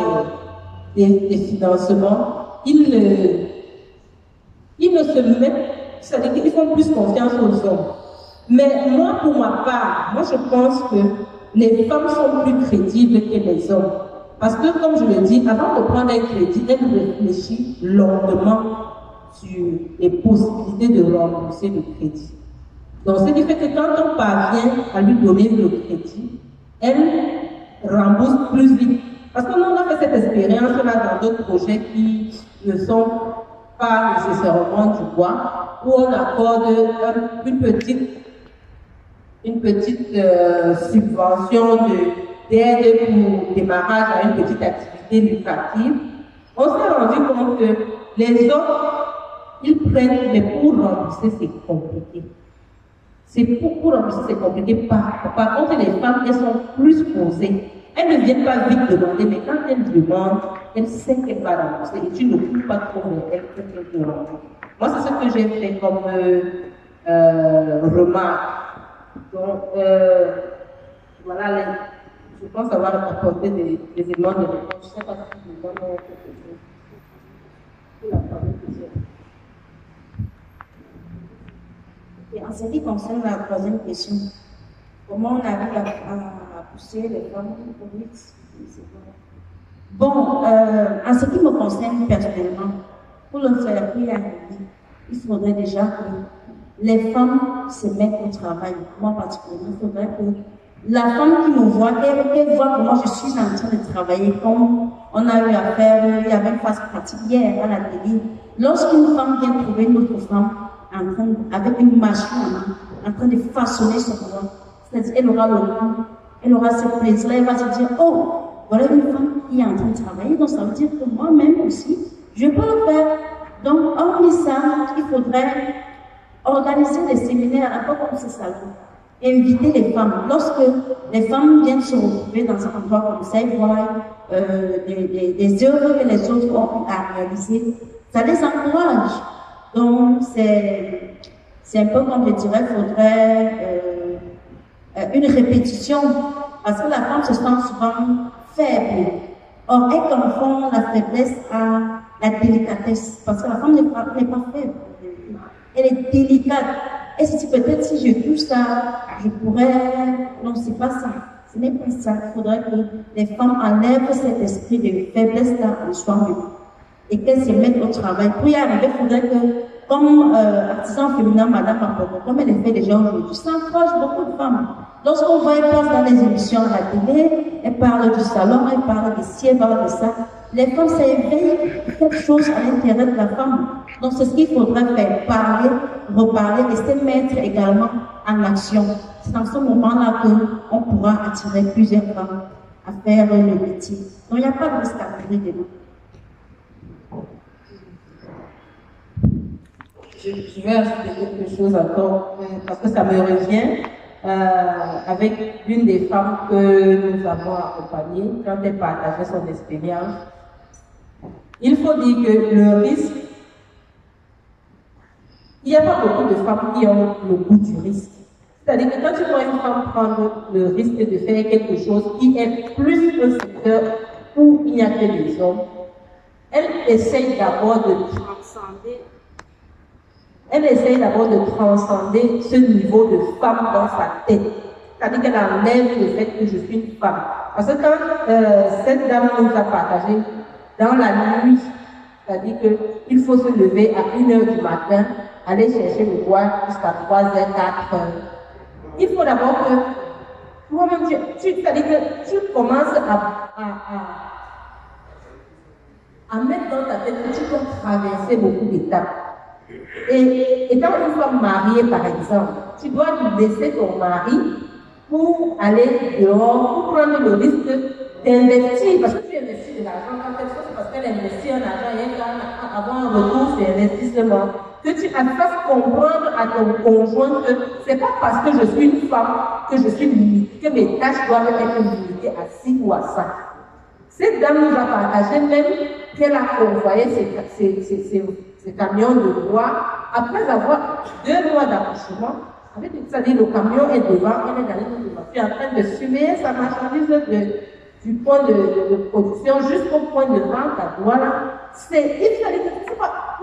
des financements, ils ne se mettent, c'est-à-dire qu'ils font plus confiance aux hommes. Mais moi, pour ma part, moi je pense que les femmes sont plus crédibles que les hommes. Parce que, comme je le dis, avant de prendre un crédit, elle réfléchit longuement sur les possibilités de rembourser le crédit. Donc, ce qui fait que quand on parvient à lui donner le crédit, elle rembourse plus vite. Parce qu'on a fait cette expérience-là dans d'autres projets qui ne sont pas nécessairement du bois, où on accorde une petite subvention d'aide pour démarrage à une petite activité lucrative. On s'est rendu compte que les hommes, ils prennent, mais pour rembourser, c'est compliqué. Pour rembourser, c'est compliqué. Par contre, les femmes, elles sont plus posées. Elles ne viennent pas vite demander, mais quand elles demandent, elles savent qu'elles vont rembourser. Et tu ne coupes pas trop elles pour qu'elles te remboursent. Moi, c'est ce que j'ai fait comme remarque. Donc, voilà, je pense avoir apporté des éléments de réponse. Je ne sais pas si je donne quelque chose. Pour la première question. Et en ce qui concerne la troisième question, comment on arrive à pousser les femmes au vite? Bon, en ce qui me concerne personnellement, pour le faire y arriver, il faudrait déjà que les femmes se mettent au travail. Moi particulièrement, il faudrait que la femme qui me voit, qu'elle voit comment je suis en train de travailler, comme on a eu à faire, il y avait une phase pratique hier à la télé. Lorsqu'une femme vient trouver une autre femme avec une machine en train de façonner son bois, c'est-à-dire elle aura le goût, elle aura ce plaisir, elle va se dire, oh, voilà une femme qui est en train de travailler, donc ça veut dire que moi-même aussi, je peux le faire. Donc, hormis ça, il faudrait organiser des séminaires un peu comme ce salon. Inviter les femmes. Lorsque les femmes viennent se retrouver dans un endroit comme ça, elles voient des œuvres que les autres ont pu à réaliser, ça les encourage. Donc, c'est un peu comme je dirais, il faudrait une répétition, parce que la femme se sent souvent faible. Or, elle confond la faiblesse à la délicatesse, parce que la femme n'est pas faible, elle est délicate. Et si peut-être si je touche ça, je pourrais... Non, c'est pas ça. Ce n'est pas ça. Il faudrait que les femmes enlèvent cet esprit de faiblesse-là en soi-même et qu'elles se mettent au travail. Pour y arriver, il faudrait que, comme artisan féminin, Madame Apollo, comme elle le fait déjà aujourd'hui, ça encourage beaucoup de femmes. Lorsqu'on voit, elle passe dans les émissions à la télé, elle parle du salon, elle parle de ci, elle parle de ça. Les femmes, ça éveille quelque chose à l'intérieur de la femme. Donc, c'est ce qu'il faudrait faire, parler, reparler et se mettre également en action. C'est dans ce moment-là qu'on pourra attirer plusieurs femmes à faire le métier. Donc, il n'y a pas de risque à courir dedans. Je vais ajouter quelque chose encore, parce que ça me revient avec l'une des femmes que nous avons accompagnées quand elle partageait son expérience. Il faut dire que le risque, il n'y a pas beaucoup de femmes qui ont le goût du risque. C'est-à-dire que quand tu vois une femme prendre le risque de faire quelque chose qui est plus un secteur où il n'y a que des hommes, elle essaye d'abord de transcender. Elle essaye d'abord de transcender ce niveau de femme dans sa tête. C'est-à-dire qu'elle enlève le fait que je suis une femme. Parce que quand cette dame nous a partagé dans la nuit, c'est-à-dire qu'il faut se lever à 1h du matin, aller chercher le bois jusqu'à 3h, 4h. Il faut d'abord que toi-même, c'est-à-dire que tu commences à mettre dans ta tête que tu dois traverser beaucoup d'étapes. Et étant une femme mariée, par exemple, tu dois laisser ton mari pour aller dehors, pour prendre le risque d'investir, parce que tu investis de l'argent, quand elle fait, c'est parce qu'elle investit un argent et elle va avoir un retour sur investissement. Que tu fasses comprendre à ton conjoint que c'est pas parce que je suis une femme que je suis limitée, que mes tâches doivent être limitées à ci ou à ça. Cette dame nous a partagé même qu'elle a convoyé ses camions de bois après avoir 2 mois d'accouchement. C'est-à-dire le camion est devant, elle est dans une voiture en train de surveiller sa marchandise du point de production jusqu'au point de vente à Douala. Il n'y a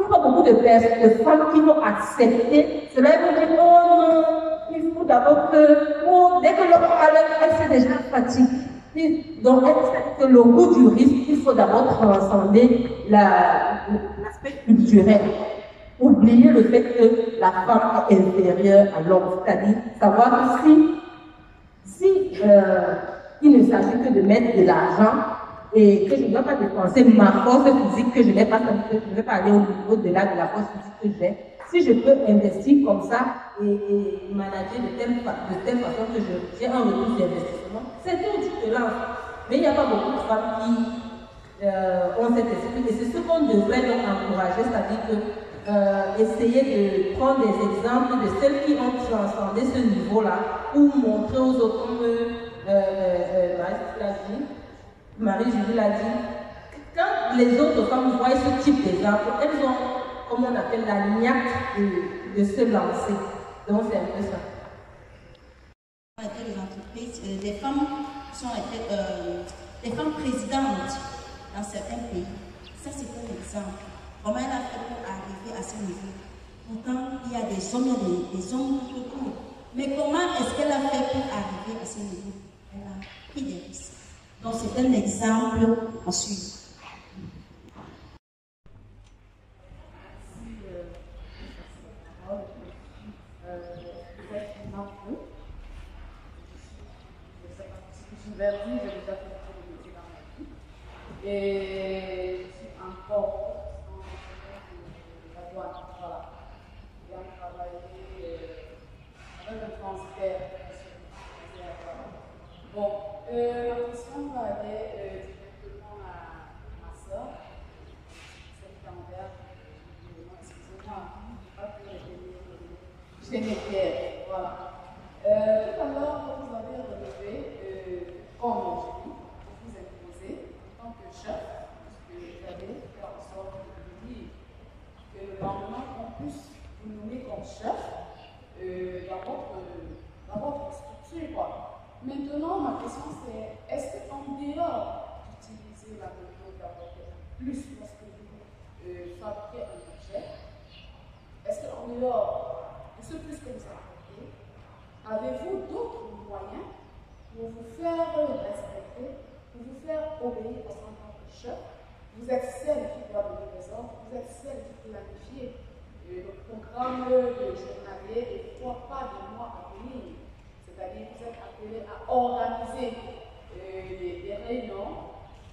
pas beaucoup de femmes qui vont accepter cela. Elles vont dire, oh non, il faut d'abord que, dès que l'homme elle s'est déjà fatiguée. Donc, elle sait que le goût du risque, il faut d'abord transcender l'aspect culturel. Oublier le fait que la femme est inférieure à l'homme, c'est-à-dire savoir que si il ne s'agit que de mettre de l'argent et que je ne dois pas dépenser ma force physique, que je n'ai pas, que je ne vais pas aller au niveau de la force physique que j'ai. Si je peux investir comme ça et manager de telle façon que j'ai un retour d'investissement, c'est tout, tu te lances. Mais il n'y a pas beaucoup de femmes qui ont cet esprit et c'est ce qu'on devrait donc encourager, c'est-à-dire que essayer de prendre des exemples de celles qui ont transcendé ce niveau-là ou montrer aux autres, comme Marie-Julie l'a dit, quand les autres femmes voient ce type d'exemple, elles ont, comme on appelle, la niaque de se lancer. Donc c'est un peu ça. Les entreprises, des femmes sont des femmes présidentes dans certains pays. Ça c'est un exemple. Comment elle a fait pour arriver à ce niveau? Pourtant, il y a des hommes, des hommes tout autour. Mais comment est-ce qu'elle a fait pour arriver à ce niveau? Elle a pris des risques. Donc c'est un exemple à suivre. J'ai déjà fait beaucoup de métiers dans ma vie. Et je suis encore dans la douane. Voilà. J'ai travaillé avec un transfert. Bon, ma question va aller directement à ma soeur. Cette cambière, excusez-moi, pas pour les génétiques. Voilà. Tout à l'heure, vous avez relevé comme je vous imposez, quand Maintenant, ma question c'est, est-ce qu'en dehors d'utiliser la méthode d'apporter plus lorsque vous fabriquez un objet, est-ce qu'en dehors de ce plus que vous apportez, avez-vous d'autres moyens pour vous faire respecter, pour vous faire obéir en tant que chef? Vous êtes celle qui doit donner des ordres, vous êtes celle qui planifie le programme journalier et 3 pas de mois à venir. C'est-à-dire que vous êtes appelé à organiser des réunions,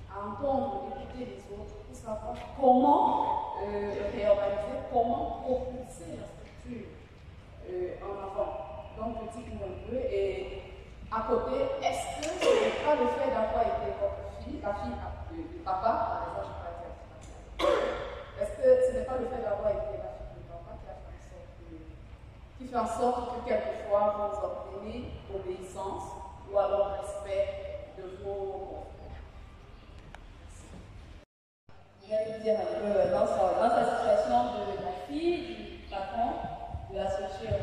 à entendre, écouter les autres pour savoir comment réorganiser, comment propulser la structure en avant. Donc, je dis un peu, et à côté, est-ce que ce n'est pas le fait d'avoir été votre fille, la fille de papa, par exemple, je parle de est-ce que ce n'est pas le fait d'avoir été la fille de papa qui fait en sorte que quelquefois vous obtenez obéissance ou alors respect de vos Je vais vous dire un peu dans sa situation de la fille, du patron, de la structure.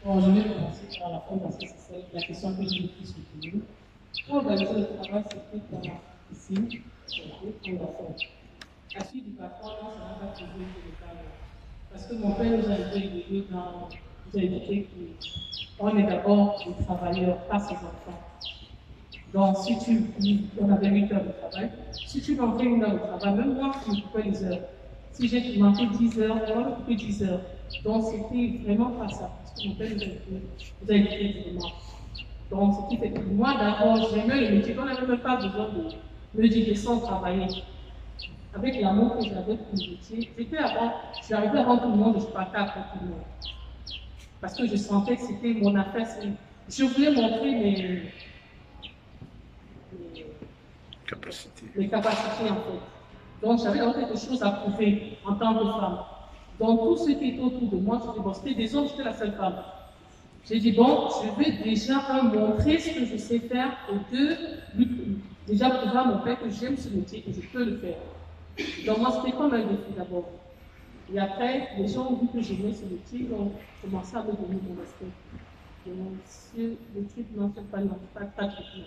Bon, je vais commencer par la fin parce que c'est la question que j'ai le plus soutenue. Pour organiser le travail, c'est tout ici, on va faire. La suite du patron, non, ça n'a pas toujours été le cas. Parce que mon père nous a été éduqué qu'on est d'abord des travailleurs, pas ses enfants. Donc, on avait 8 heures de travail. Si tu manquais 1 heure de travail, même moi, je me coupais les heures. Si j'ai manqué 10 heures, on va me couper 10 heures. Donc, c'était vraiment pas ça. Parce que mon père nous a éduqué vraiment. Donc, ce qui fait que moi, d'abord, j'aimais le métier. On n'avait même pas besoin de me dire descends travailler. Avec l'amour que j'avais pour le métier, j'arrivais avant tout le monde, je partais après tout le monde. Parce que je sentais que c'était mon affaire. Je voulais montrer mes capacités en fait. Donc j'avais quelque chose à prouver en tant que femme. Donc tous ceux qui étaient autour de moi, c'était des hommes, j'étais la seule femme. J'ai dit bon, je vais déjà montrer ce que je sais faire et déjà prouver à mon père que j'aime ce métier, que je peux le faire. Donc moi c'était comme un défi d'abord. Et après, les gens ont vu que j'aimais ce métier, ils ont commencé à me donner mon respect. Donc, monsieur, le truc n'en fait pas de truc.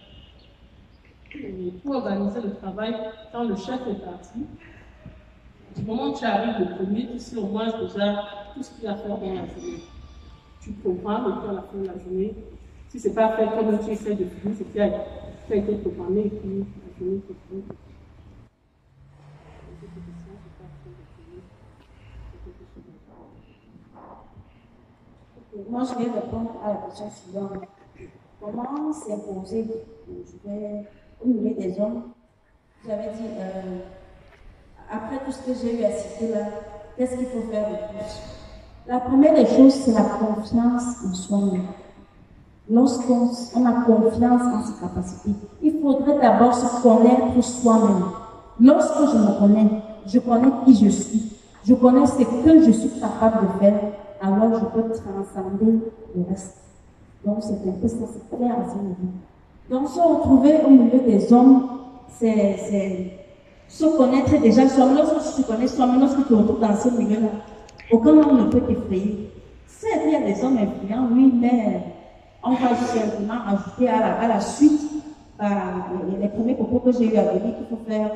Et pour organiser le travail, quand le chef est parti, du moment où tu arrives le premier, tu sais au moins déjà tout ce qu'il y a à faire dans la journée. Tu programmes et puis à la fin de la journée, si ce n'est pas fait comme tu essaies de finir, c'est qu'il a été programmé et puis la journée est finie. Moi, je vais répondre à la question suivante. Comment s'imposer, au milieu des hommes? J'avais dit, après tout ce que j'ai eu à citer là, qu'est-ce qu'il faut faire de plus? La première des choses, c'est la confiance en soi-même. Lorsqu'on a confiance en ses capacités, il faudrait d'abord se connaître soi-même. Lorsque je me connais, je connais qui je suis, je connais ce que je suis capable de faire, alors je peux transcender le reste. Donc c'est un peu ça, c'est clair à ce niveau. Donc se retrouver au milieu des hommes, c'est se connaître déjà soi-même. Lorsque tu te connais soi-même, lorsque tu te retrouves dans ce milieu-là, aucun homme ne peut t'effrayer. Certes, il y a des hommes influents, oui, mais on va simplement ajouter à la suite les premiers propos que j'ai eu à dire qu'il faut faire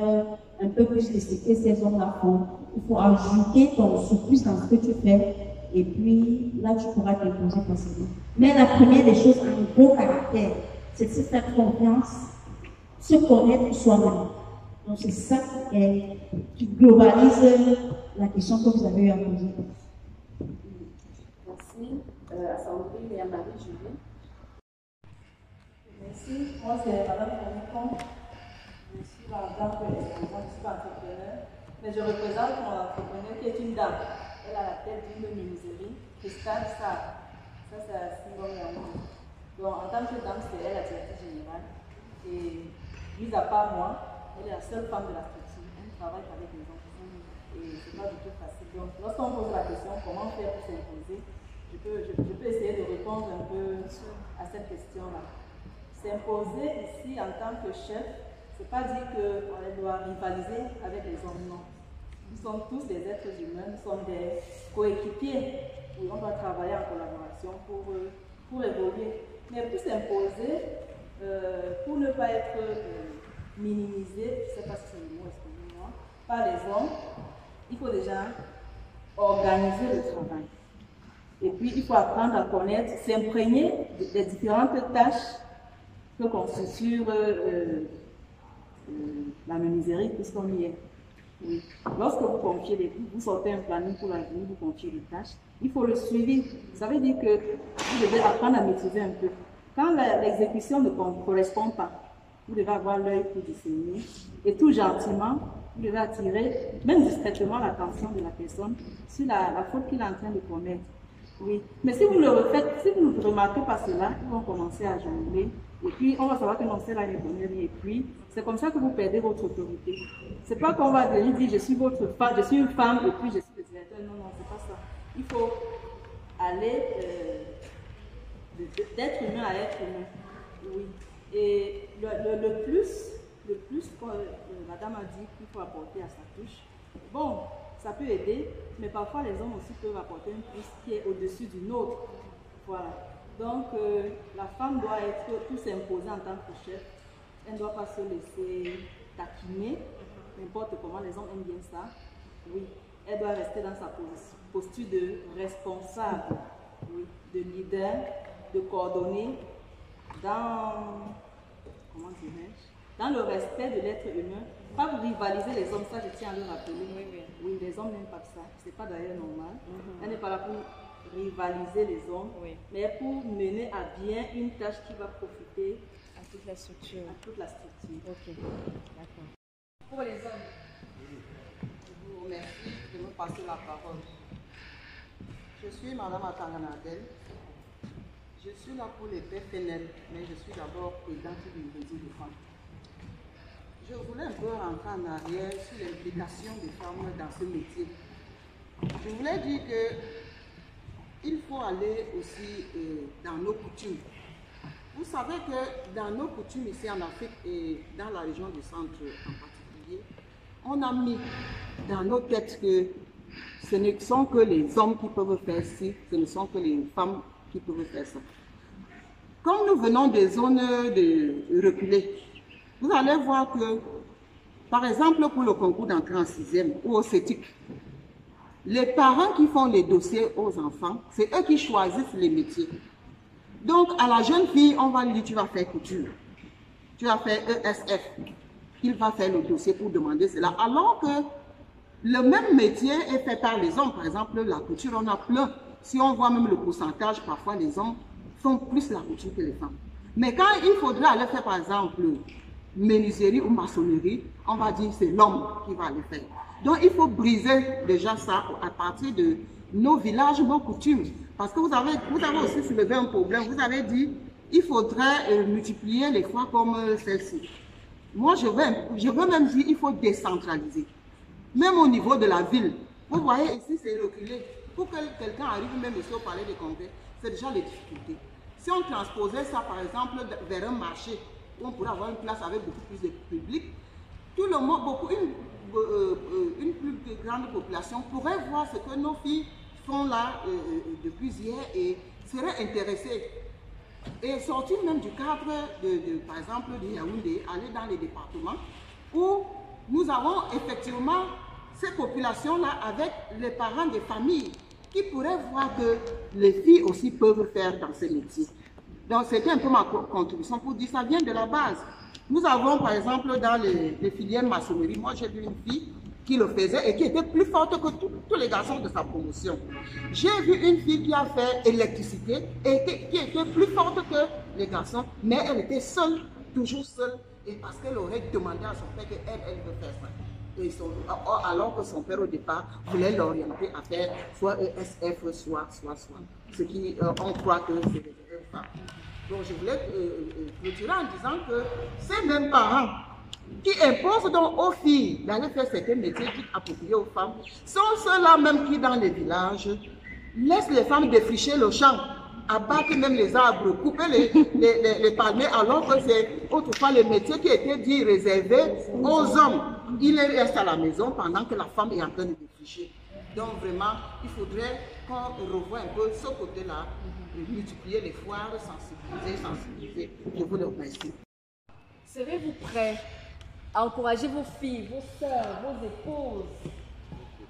un peu plus de ce que ces hommes-là font. Il faut ajouter ton surplus dans ce que tu fais. Et puis, là, tu pourras t'imposer facilement. Mais la première des choses, un gros caractère, c'est de se faire confiance, se connaître soi-même. Donc, c'est ça qui globalise la question que vous avez eu à poser. Merci. À Sandrine et à Marie-Julie. Merci. Moi, c'est Madame Fournicon. Je suis en tant que entrepreneur, mais je représente mon entrepreneur qui est une dame. Elle a la tête d'une menuiserie, Cristal Sarr. Ça, c'est à Singon-Yangon. Donc, en tant que dame, c'est elle la directrice générale. Et, mis à part moi, elle est la seule femme de la structure. Elle travaille avec les enfants. Et ce n'est pas du tout facile. Donc, lorsqu'on pose la question, comment faire pour s'imposer, je peux essayer de répondre un peu à cette question-là. S'imposer ici en tant que chef, ce n'est pas dire qu'on doit rivaliser avec les hommes, non. Nous sommes tous des êtres humains, nous sommes des coéquipiers où on doit travailler en collaboration. l'éducation pour évoluer. Mais pour s'imposer, pour ne pas être minimisé, je ne sais pas si c'est le mot, excusez-moi, par les hommes, il faut déjà organiser le travail. Et puis, il faut apprendre à connaître, s'imprégner des différentes tâches que constitue la menuiserie, puisqu'on y est. Oui. Lorsque vous sortez un planning pour l'avenir, vous confiez des tâches, il faut le suivi. Ça veut dire que vous devez apprendre à maîtriser un peu. Quand l'exécution ne correspond pas, vous devez avoir l'œil pour discerner. Et tout gentiment, vous devez attirer, même discrètement, l'attention de la personne sur la faute qu'il est en train de commettre. Oui. Mais si vous le refaites, si vous ne remarquez pas cela, ils vont commencer à jongler. Et puis, on va savoir que non, c'est là les bonheurs. Et puis, c'est comme ça que vous perdez votre autorité. C'est pas qu'on va venir dire, je suis votre femme, je suis une femme, et puis je suis le directeur. Non, non, c'est pas ça. Il faut aller d'être humain à être humain. Oui. Et le plus madame a dit qu'il faut apporter à sa touche. Bon, ça peut aider, mais parfois les hommes aussi peuvent apporter une touche qui est au-dessus d'une autre. Voilà. Donc, la femme doit tout s'imposer en tant que chef. Elle ne doit pas se laisser taquiner, n'importe comment, les hommes aiment bien ça. Oui, elle doit rester dans sa posture de responsable, oui, de leader, de coordonner, comment dirais-je, dans le respect de l'être humain. Pas pour rivaliser les hommes, ça je tiens à le rappeler. Oui, les hommes n'aiment pas ça, c'est pas d'ailleurs normal. Elle n'est pas là pour rivaliser les hommes, mais pour mener à bien une tâche qui va profiter à toute la structure. Ok, d'accord. Pour les hommes. Je vous remercie de me passer la parole. Je suis Madame Atanganadel. Je suis là pour les PFNL, mais je suis d'abord présidente du réseau de femmes. Je voulais un peu rentrer en arrière sur l'implication des femmes dans ce métier. Je voulais dire que il faut aller aussi dans nos coutumes. Vous savez que dans nos coutumes ici en Afrique et dans la région du centre en particulier, on a mis dans nos têtes que ce ne sont que les hommes qui peuvent faire ci, ce ne sont que les femmes qui peuvent faire ça. Comme nous venons des zones de reculées, vous allez voir que, par exemple, pour le concours d'entrée en 6e ou au CETIC, les parents qui font les dossiers aux enfants, c'est eux qui choisissent les métiers. Donc, à la jeune fille, on va lui dire, tu vas faire couture, tu vas faire ESF. Il va faire le dossier pour demander cela. Alors que le même métier est fait par les hommes. Par exemple, la couture, on a plein. Si on voit même le pourcentage, parfois les hommes font plus la couture que les femmes. Mais quand il faudrait aller faire, par exemple, menuiserie ou maçonnerie, on va dire c'est l'homme qui va le faire. Donc il faut briser déjà ça à partir de nos villages, nos coutumes. Parce que vous avez aussi soulevé un problème. Vous avez dit il faudrait multiplier les fois comme celle-ci. Moi, je veux même dire il faut décentraliser. Même au niveau de la ville. Vous voyez ici, c'est reculé. Pour que quelqu'un arrive même ici au palais des congrès, c'est déjà les difficultés. Si on transposait ça, par exemple, vers un marché, où on pourrait avoir une place avec beaucoup plus de public, tout le monde, une plus grande population pourrait voir ce que nos filles font là depuis hier et seraient intéressées. Et sortir même du cadre, par exemple, de Yaoundé, aller dans les départements où nous avons effectivement ces populations-là avec les parents des familles qui pourraient voir que les filles aussi peuvent faire dans ces métiers. Donc, c'était un peu ma contribution pour dire ça vient de la base. Nous avons, par exemple, dans les filières maçonnerie, moi j'ai vu une fille qui le faisait et qui était plus forte que tous les garçons de sa promotion. J'ai vu une fille qui a fait électricité et qui était plus forte que les garçons, mais elle était seule, toujours seule, et parce qu'elle aurait demandé à son père qu'elle veut faire ça. Et alors que son père au départ voulait l'orienter à faire soit ESF, soit. Ce qui, on croit que c'est des femmes. Donc je voulais clôturer en disant que ces mêmes parents qui imposent donc aux filles d'aller faire certains métiers dits appropriés aux femmes sont ceux-là même qui dans les villages laissent les femmes défricher le champ, abattre même les arbres, couper les palmiers, alors que c'est autrefois les métiers qui étaient dits réservés aux hommes. Ils restent à la maison pendant que la femme est en train de défricher. Donc vraiment, il faudrait qu'on revoie un peu ce côté-là, multiplier les foires, sensibiliser. Je vous le remercie. Serez-vous prêts à encourager vos filles, vos sœurs, vos épouses,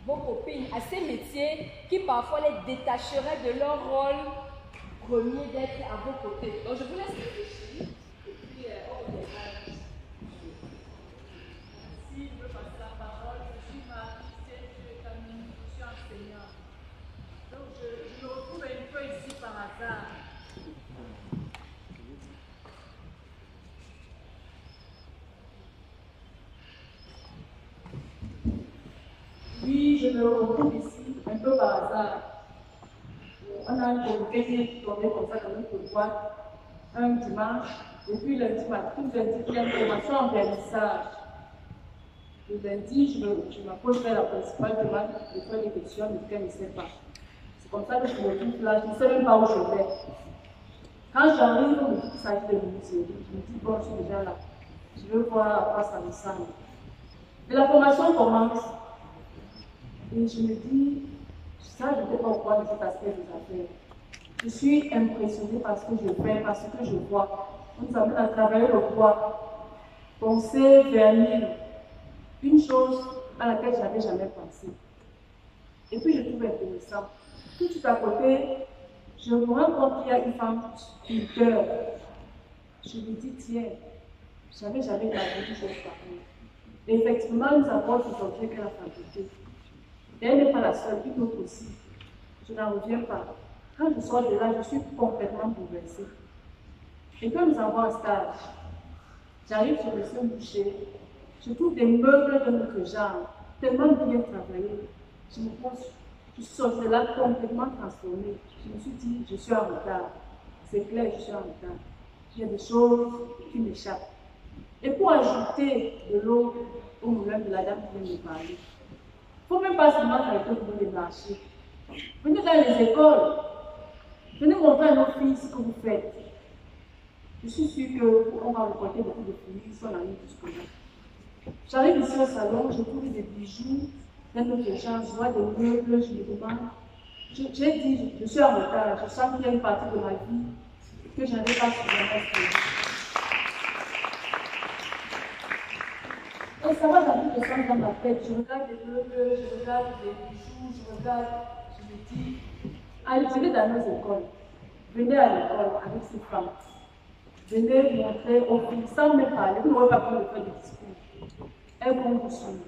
vos copines à ces métiers qui parfois les détacheraient de leur rôle premier d'être à vos côtés? Donc je vous laisse réfléchir. Et puis, on verra. Merci, je veux passer la parole. Je suis Marie-Christine, je suis enseignante. Donc je me retrouve un peu ici par hasard. Oui, je me retrouve ici un peu par hasard. On a un comité qui est tombé comme ça dans notre boîte un dimanche, et puis lundi matin, tout lundi, il y a une formation en vernissage. Le lundi, je m'approche vers la principale demande de faire des questions, mais qu'elle ne sait pas. C'est comme ça que je me retrouve là, je ne sais même pas où je vais. Quand j'arrive, on me dit qu'il s'agit de menuiserie. Je me dis, bon, je suis déjà là. Je veux voir à quoi ça ressemble. Et la formation commence. Et je me dis, ça, je ne sais pas pourquoi de cet aspect des affaires. Je suis impressionnée par ce que je fais, par ce que je vois. On nous amène à travailler le bois, penser, vernir. Une chose à laquelle je n'avais jamais pensé. Et puis je trouve intéressant. Tout de suite à côté, je me rends compte qu'il y a une femme sculpteur. Je me dis, tiens, je n'avais jamais imaginé quelque chose pareil. Et effectivement, elle nous apporte des objets qu'elle a fabriqués. Et elle n'est pas la seule, une autre aussi. Je n'en reviens pas. Quand je sors de là, je suis complètement bouleversée. Et quand nous avons un stage, j'arrive sur le sol boucher, je trouve des meubles de notre genre, tellement bien travaillés. Je me pose, je suis sortie de là complètement transformée. Je me suis dit, je suis en retard. C'est clair, je suis en retard. Il y a des choses qui m'échappent. Et pour ajouter de l'eau au moulin de la dame qui vient de parler, il ne faut même pas seulement travailler dans les marchés. Venez dans les écoles. Venez montrer à nos filles ce que vous faites. Je suis sûre qu'on va rencontrer beaucoup de filles qui sont en ligne jusque-là. J'arrive ici au salon, je trouve des bijoux d'un autre genre, je vois des meubles, je me demande. J'ai dit, je suis en retard, je sens qu'il y a une partie de ma vie que je n'avais pas suffisamment exprimée. Et ça va dans tous les sens dans ma tête. Je regarde les meubles, je regarde les bijoux, je regarde, je me dis, allez, venez dans nos écoles. Venez à l'école avec ces femmes. Venez montrer aux filles, sans même parler, vous n'aurez pas besoin de faire des discours. Elles vont vous suivre.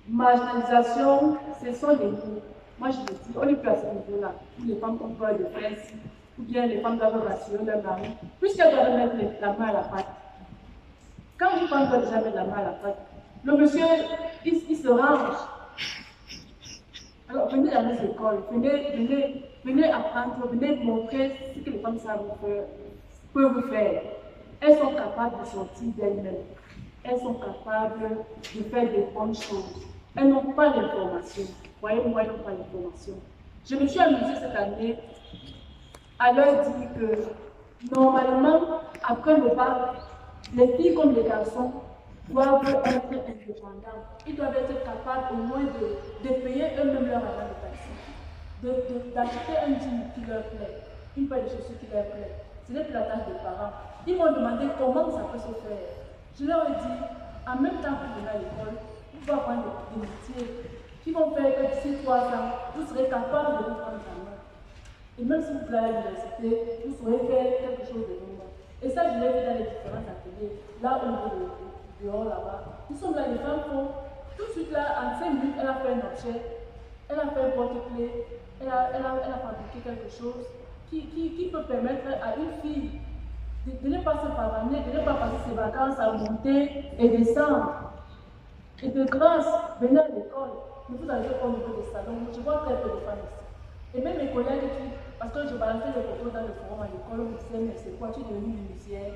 Marginalisation, ce sont les mots. Moi, je me dis, on n'est plus à ce niveau-là. Où les femmes ont peur de faire ci, ou bien les femmes doivent rassurer leur mari, puisqu'elles doivent mettre la main à la pâte. Quand une femme doit déjà mettre la main à la pâte, le monsieur, il se range. Alors, venez dans nos écoles, venez apprendre, venez montrer ce que les femmes peuvent faire. Elles sont capables de sortir d'elles-mêmes. Elles sont capables de faire des bonnes choses. Elles n'ont pas l'information. Voyez-moi, elles n'ont pas l'information. Je me suis amusée cette année à leur dire que normalement, après le bac, les filles comme les garçons doivent être indépendants. Ils doivent être capables au moins de payer eux-mêmes leur argent de taxi, d'acheter un jean qui leur plaît, une paire de chaussures qui leur plaît. Ce n'est plus la tâche des parents. Ils m'ont demandé comment ça peut se faire. Je leur ai dit, en même temps que vous venez à l'école, vous pouvez apprendre des métiers qui vont faire que d'ici 3 ans, vous serez capable de vous prendre en main. Et même si vous allez à l'université, vous saurez faire quelque chose de nouveau. Et ça, je l'ai vu dans les différents ateliers, là où on est dehors là-bas. Nous sommes là, les femmes font, tout de suite là, en 5 minutes, elle a fait un objet, elle a fait un porte-clés, elle a fabriqué quelque chose qui peut permettre à une fille de ne pas se pavaner, de ne pas passer ses vacances à monter et descendre. Et de grâce, venez à l'école, ne vous allez pas au niveau des salons, je vois très peu de femmes ici. Et même mes collègues qui, parce que je balançais les photos dans le forum à l'école, on me disait, mais c'est quoi, tu es devenue menuisière?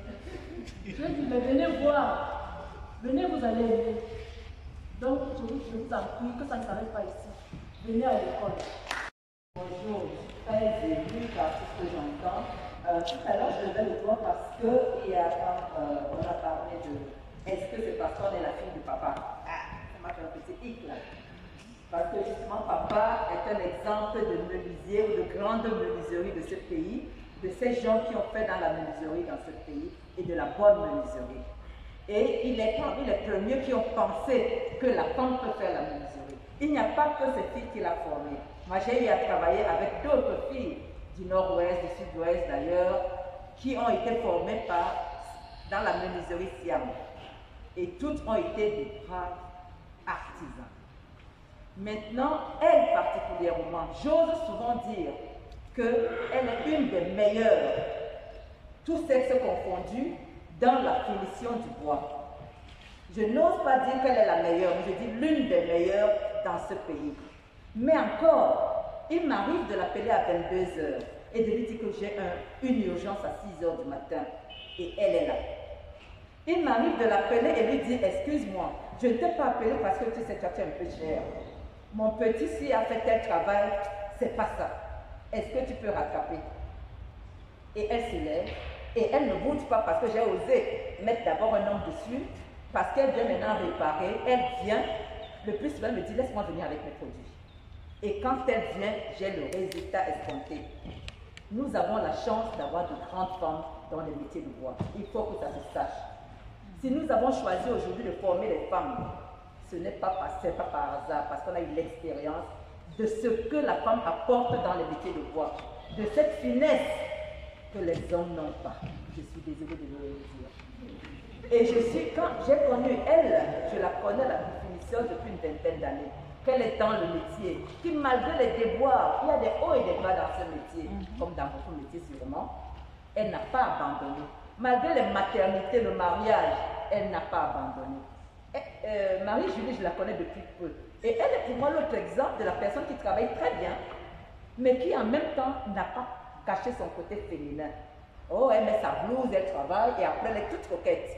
Je lui ai dit, mais venez voir, venez, vous allez aimer. Donc, je vous en prie que ça ne s'arrête pas ici. Venez à l'école. Bonjour, je suis très émue par tout ce que j'entends. Tout à l'heure, je levais le doigt parce que on a parlé de est-ce que c'est parce qu'on est la fille du papa? Ah, ça m'a fait un petit hic là. Parce que justement, papa est un exemple de menuisier ou de grande menuiserie de ce pays, de ces gens qui ont fait dans la menuiserie dans ce pays et de la bonne menuiserie. Et il est parmi les premiers qui ont pensé que la femme peut faire la menuiserie. Il n'y a pas que ces filles qu'il a formées. Moi, j'ai eu à travailler avec d'autres filles du nord-ouest, du sud-ouest d'ailleurs, qui ont été formées dans la menuiserie Siam. Et toutes ont été des braves artisans. Maintenant, elle particulièrement, j'ose souvent dire qu'elle est une des meilleures, tous sexes confondus, dans la finition du bois. Je n'ose pas dire qu'elle est la meilleure, mais je dis l'une des meilleures dans ce pays. Mais encore, il m'arrive de l'appeler à 22h et de lui dire que j'ai une urgence à 6h du matin et elle est là. Il m'arrive de l'appeler et lui dire, excuse-moi, je ne t'ai pas appelé parce que tu sais, tu es un peu cher. Mon petit, s'il a fait tel travail, c'est pas ça. Est-ce que tu peux rattraper? Et elle se lève et elle ne bouge pas parce que j'ai osé mettre d'abord un homme dessus, parce qu'elle vient maintenant réparer. Elle vient, le plus souvent elle me dit, laisse-moi venir avec mes produits. Et quand elle vient, j'ai le résultat escompté. Nous avons la chance d'avoir de grandes femmes dans les métiers du bois. Il faut que ça se sache. Si nous avons choisi aujourd'hui de former les femmes, ce n'est pas par hasard, parce qu'on a eu l'expérience de ce que la femme apporte dans les métiers de bois, de cette finesse que les hommes n'ont pas. Je suis désolée de le dire. Et quand j'ai connu elle, je la connais, la définition depuis une vingtaine d'années, qu'elle est dans le métier, qui malgré les déboires, il y a des hauts et des bas dans ce métier, comme dans beaucoup de métiers sûrement, elle n'a pas abandonné. Malgré les maternités, le mariage, elle n'a pas abandonné. Marie-Julie, je la connais depuis peu. Et elle est pour moi l'autre exemple de la personne qui travaille très bien, mais qui en même temps n'a pas caché son côté féminin. Oh, elle met sa blouse, elle travaille et après elle est toute coquette.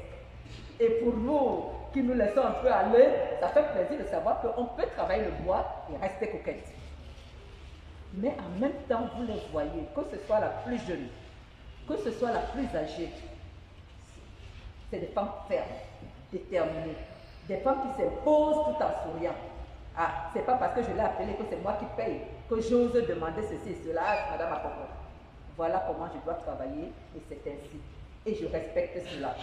Et pour nous qui nous laissons un peu aller, ça fait plaisir de savoir qu'on peut travailler le bois et rester coquette. Mais en même temps, vous les voyez, que ce soit la plus jeune, que ce soit la plus âgée, c'est des femmes fermes, déterminées, des femmes qui s'imposent tout en souriant. Ah, c'est pas parce que je l'ai appelé que c'est moi qui paye, que j'ose demander ceci et cela, madame Apoko. Voilà comment je dois travailler et c'est ainsi. Et je respecte cela.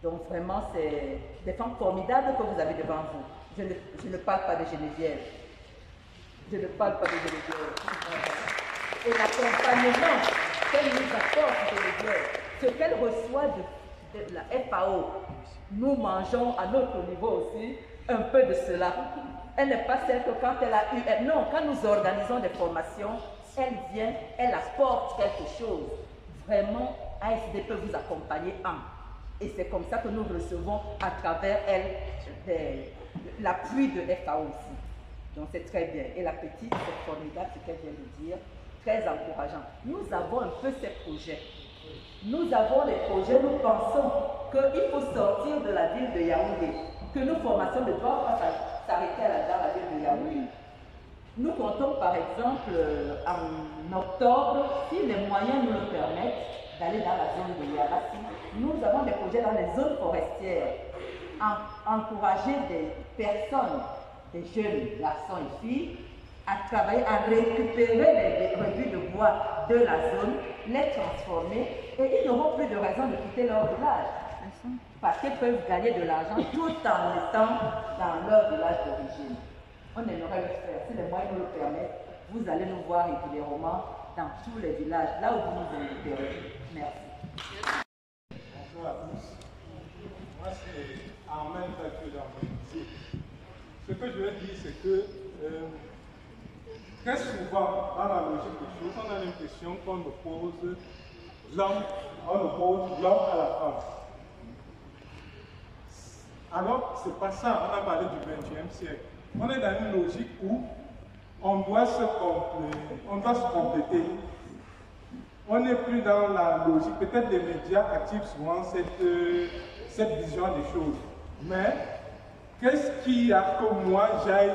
Donc vraiment, c'est des femmes formidables que vous avez devant vous. Je ne parle pas de Geneviève. Je ne parle pas de Geneviève. Et l'accompagnement qu'elle nous apporte, Geneviève, ce qu'elle reçoit de la FAO, nous mangeons à notre niveau aussi un peu de cela. Elle n'est pas celle que quand elle a eu... Non, quand nous organisons des formations, elle vient, elle apporte quelque chose. Vraiment, ASD peut vous accompagner en. Et c'est comme ça que nous recevons à travers elle l'appui de FAO aussi. Donc c'est très bien. Et la petite, c'est formidable ce qu'elle vient de dire, très encourageant. Nous avons un peu ces projets. Nous avons les projets, nous pensons qu'il faut sortir de la ville de Yaoundé, que nos formations ne doivent pas s'arrêter dans la ville de Yaoundé. Nous comptons par exemple en octobre, si les moyens nous le permettent, d'aller dans la zone de Yarassi. Nous avons des projets dans les zones forestières, encourager des personnes, des jeunes garçons et filles, à travailler, à récupérer les produits de bois de la zone, les transformer, et ils n'auront plus de raison de quitter leur village. Parce qu'ils peuvent gagner de l'argent tout en étant dans leur village d'origine. On aimerait le faire. Si les moyens nous le permettent, vous allez nous voir régulièrement dans tous les villages, là où vous nous inviterez. Merci. Bonjour à tous. Moi, c'est en même temps que dans mon métier. Ce que je veux dire, c'est que très souvent, dans la logique des choses, on a l'impression qu'on oppose l'homme à la femme. Alors, c'est pas ça, on a parlé du XXe siècle. On est dans une logique où on doit se compléter. On n'est plus dans la logique, peut-être les médias activent souvent cette vision des choses. Mais qu'est-ce qui a que moi j'aille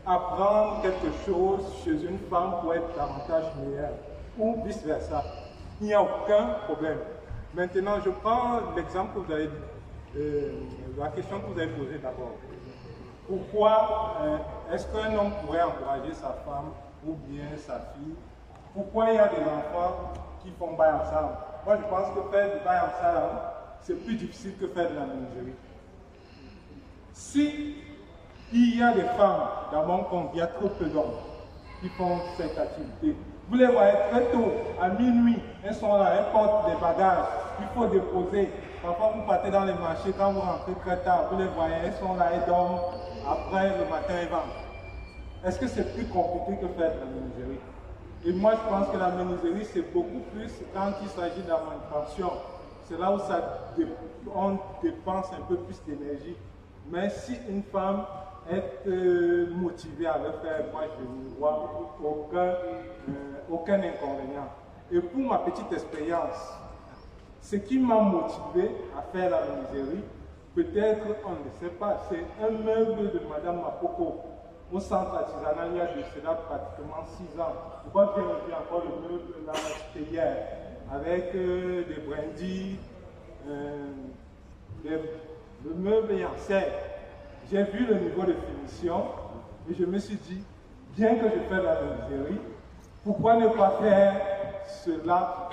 apprendre quelque chose chez une femme pour être davantage meilleure ou vice-versa? Il n'y a aucun problème. Maintenant, je prends l'exemple que vous avez dit, la question que vous avez posée d'abord. Pourquoi est-ce qu'un homme pourrait encourager sa femme ou bien sa fille? Pourquoi il y a des enfants qui font bail ensemble? Moi, je pense que faire du bail ensemble, c'est plus difficile que faire de la menuiserie. Si il y a des femmes dans mon compte, il y a trop peu d'hommes qui font cette activité. Vous les voyez très tôt, à minuit, elles sont là, elles portent des bagages, il faut déposer. Parfois, vous partez dans les marchés, quand vous rentrez très tard, vous les voyez, elles sont là, elles dorment. Après, le matin, elles vendent. Est-ce que c'est plus compliqué que faire de la menuiserie? Et moi, je pense que la menuiserie, c'est beaucoup plus quand il s'agit de la manutention. C'est là où on dépense un peu plus d'énergie. Mais si une femme est motivée à le faire, moi, je ne vois aucun inconvénient. Et pour ma petite expérience, ce qui m'a motivé à faire la menuiserie, peut-être, on ne sait pas, c'est un meuble de Madame Mapoko au centre artisanal il y a de cela pratiquement 6 ans. Je vois bien encore le meuble là, c'était hier, avec des brindilles, le meuble est en serre. J'ai vu le niveau de finition et je me suis dit, bien que je fais la menuiserie, pourquoi ne pas faire cela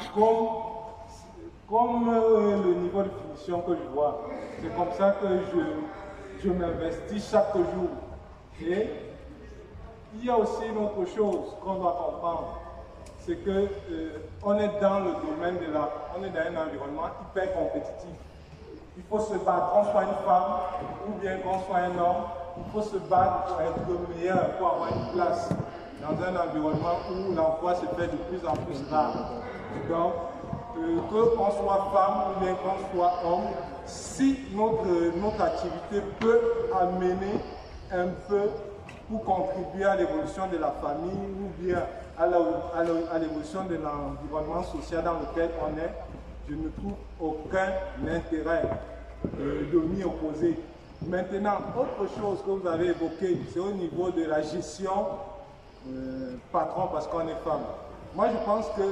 comme le niveau de finition que je vois. C'est comme ça que je m'investis chaque jour. Et il y a aussi une autre chose qu'on doit comprendre, c'est que on est dans le domaine on est dans un environnement hyper compétitif. Il faut se battre, qu'on soit une femme ou bien qu'on soit un homme, il faut se battre pour être le meilleur, pour avoir une place dans un environnement où l'emploi se fait de plus en plus rare. Donc, qu'on soit femme ou bien qu'on soit homme, si notre activité peut amener un peu pour contribuer à l'évolution de la famille ou bien à l'évolution de l'environnement social dans lequel on est, je ne trouve aucun intérêt de m'y opposer. Maintenant, autre chose que vous avez évoqué, c'est au niveau de la gestion patron parce qu'on est femme. Moi, je pense que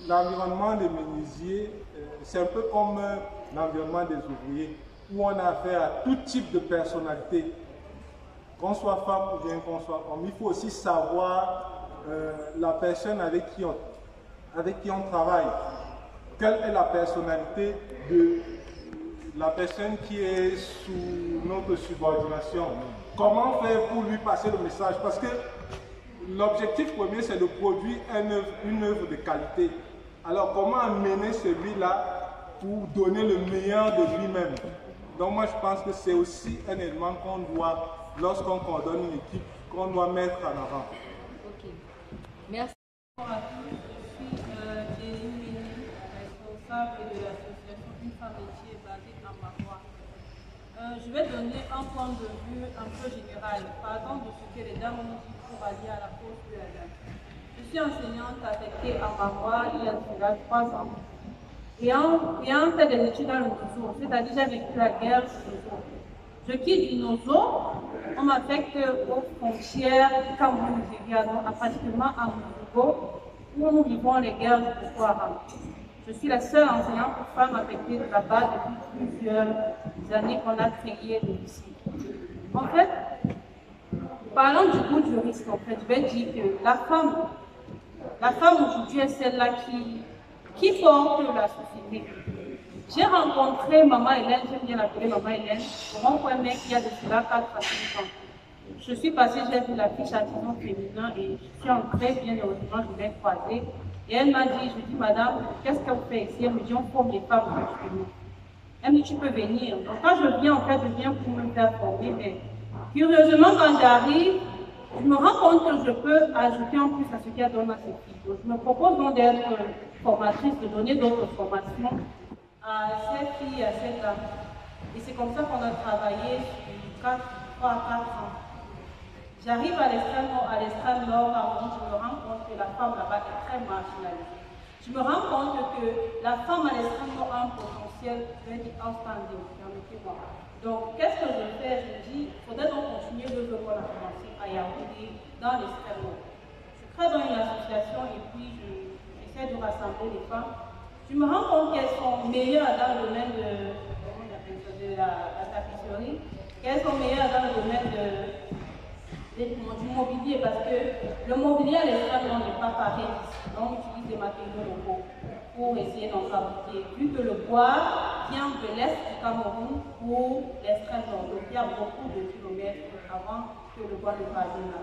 l'environnement des menuisiers, c'est un peu comme l'environnement des ouvriers, où on a affaire à tout type de personnalité. Qu'on soit femme ou bien qu'on soit homme, il faut aussi savoir la personne avec qui on travaille. Quelle est la personnalité de la personne qui est sous notre subordination? Comment faire pour lui passer le message? Parce que l'objectif premier, c'est de produire une œuvre de qualité. Alors, comment amener celui-là pour donner le meilleur de lui-même? Donc, moi, je pense que c'est aussi un élément qu'on doit, lorsqu'on coordonne une équipe, qu'on doit mettre en avant. Ok. Merci. Bonjour à tous. Je suis Jérémy Méni, responsable de l'association Une Femme Métier basée à Marois. Je vais donner un point de vue un peu général, partant de ce que les dames ont dit pour aller à la cause de la dame. Je suis enseignante affectée à Marois il y a déjà 3 ans. Ayant fait des études dans le Nozo, c'est-à-dire j'ai vécu la guerre du Nozo. Je quitte du Nozo, on m'affecte aux frontières Cameroun-Nigeria, donc pratiquement à Moussogo, où nous vivons les guerres du Boko Haram. Je suis la seule enseignante femme affectée de là-bas depuis plusieurs années qu'on a créé le lycée. En fait, parlant du coup du risque, en fait, je vais dire que la femme aujourd'hui est celle-là qui porte la société. J'ai rencontré Maman Hélène, j'aime bien l'appeler Maman Hélène, au rond-point mec il y a de cela 4 à 5 ans. Je suis passée, j'ai vu l'affiche artisan féminin et je suis entrée, bien heureusement, je l'ai croisée. Et elle m'a dit, je dis, madame, qu'est-ce que vous faites ici? Elle me dit, on forme les femmes chez nous. Elle me dit, tu peux venir. Donc quand je viens, en fait, je viens pour me faire former. Mais curieusement, quand j'arrive, je me rends compte que je peux ajouter en plus à ce qu'il y a dans ma filles. Donc je me propose donc d'être formatrice, de donner d'autres formations à ces filles, à ces dames. Et c'est comme ça qu'on a travaillé sur 3 à 4 ans. J'arrive à l'extrême nord, je me rends compte que la femme là-bas est très marginalisée. Je me rends compte que la femme à l'extrême nord a un potentiel, je vais dire, outstanding, permettez-moi. Donc, qu'est-ce que je fais? Je me dis, il faudrait donc continuer le qu'on a commencé à Yaoundé, dans l'extrême nord. Je crée dans une association et puis j'essaie de rassembler les femmes. Je me rends compte qu'elles sont meilleures dans le domaine de la tapisserie. qu'elles sont meilleures dans le domaine du mobilier, parce que le mobilier à l'extrême n'est pas pareil. Donc, on utilise des matériaux locaux pour essayer d'en fabriquer. Vu que le bois vient de l'est du Cameroun pour l'extrême nord, donc il y a beaucoup de kilomètres avant que le bois ne parvienne là.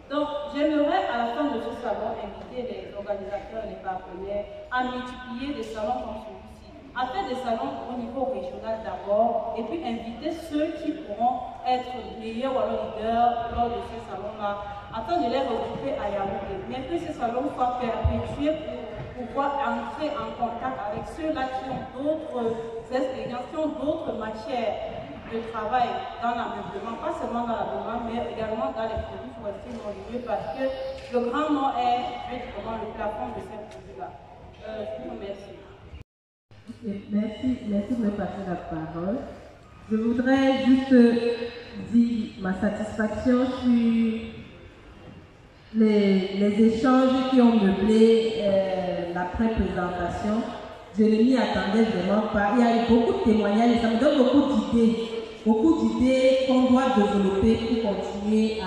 Donc, j'aimerais à la fin de ce salon inviter les organisateurs et les partenaires à multiplier des salons comme celui-ci, à faire des salons au niveau régional d'abord, et puis inviter ceux qui pourront être meilleurs ou alors leaders lors de ces salons-là, afin de les regrouper à Yaoundé. Mais que ces salons soient perpétués pour pouvoir entrer en contact avec ceux-là qui ont d'autres expériences, qui ont d'autres matières de travail dans l'ameublement, pas seulement dans l'ameublement, mais également dans les produits forestiers mobiliers, parce que le Grand Nord est vraiment le plafond de ces produits-là. Je vous remercie. Merci de me passer la parole. Je voudrais juste dire ma satisfaction sur les échanges qui ont meublé l'après-présentation. Je ne m'y attendais vraiment pas. Il y a eu beaucoup de témoignages et ça me donne beaucoup d'idées qu'on doit développer pour continuer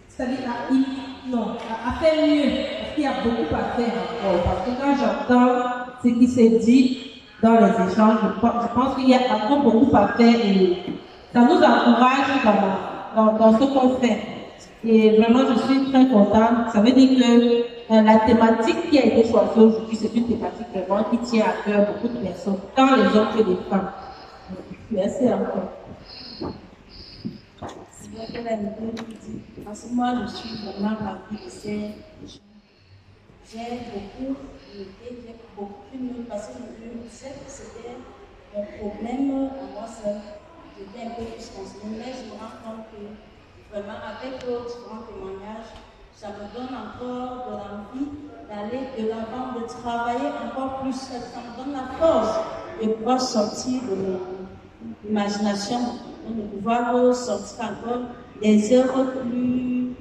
c'est-à-dire à faire mieux, parce qu'il y a beaucoup à faire encore. Parce que quand j'entends ce qui s'est dit dans les échanges, je pense qu'il y a encore beaucoup à faire et ça nous encourage dans ce qu'on fait. Et vraiment, je suis très contente. Ça veut dire que la thématique qui a été choisie aujourd'hui, c'est une thématique vraiment qui tient à cœur beaucoup de personnes, tant les hommes que les femmes. Merci encore. C'est vrai que la nouvelle dit, parce que moi, je suis vraiment ravie de ces gens. J'ai beaucoup aidé, j'ai beaucoup aimé, parce que je sais que c'était un problème à moi seule. J'étais un peu plus concernée, mais je me rends compte que vraiment, avec vos différents témoignages, ça me donne encore de l'envie d'aller de l'avant, de travailler encore plus. Ça me donne la force de pouvoir sortir de mon imagination, de pouvoir sortir encore des œuvres plus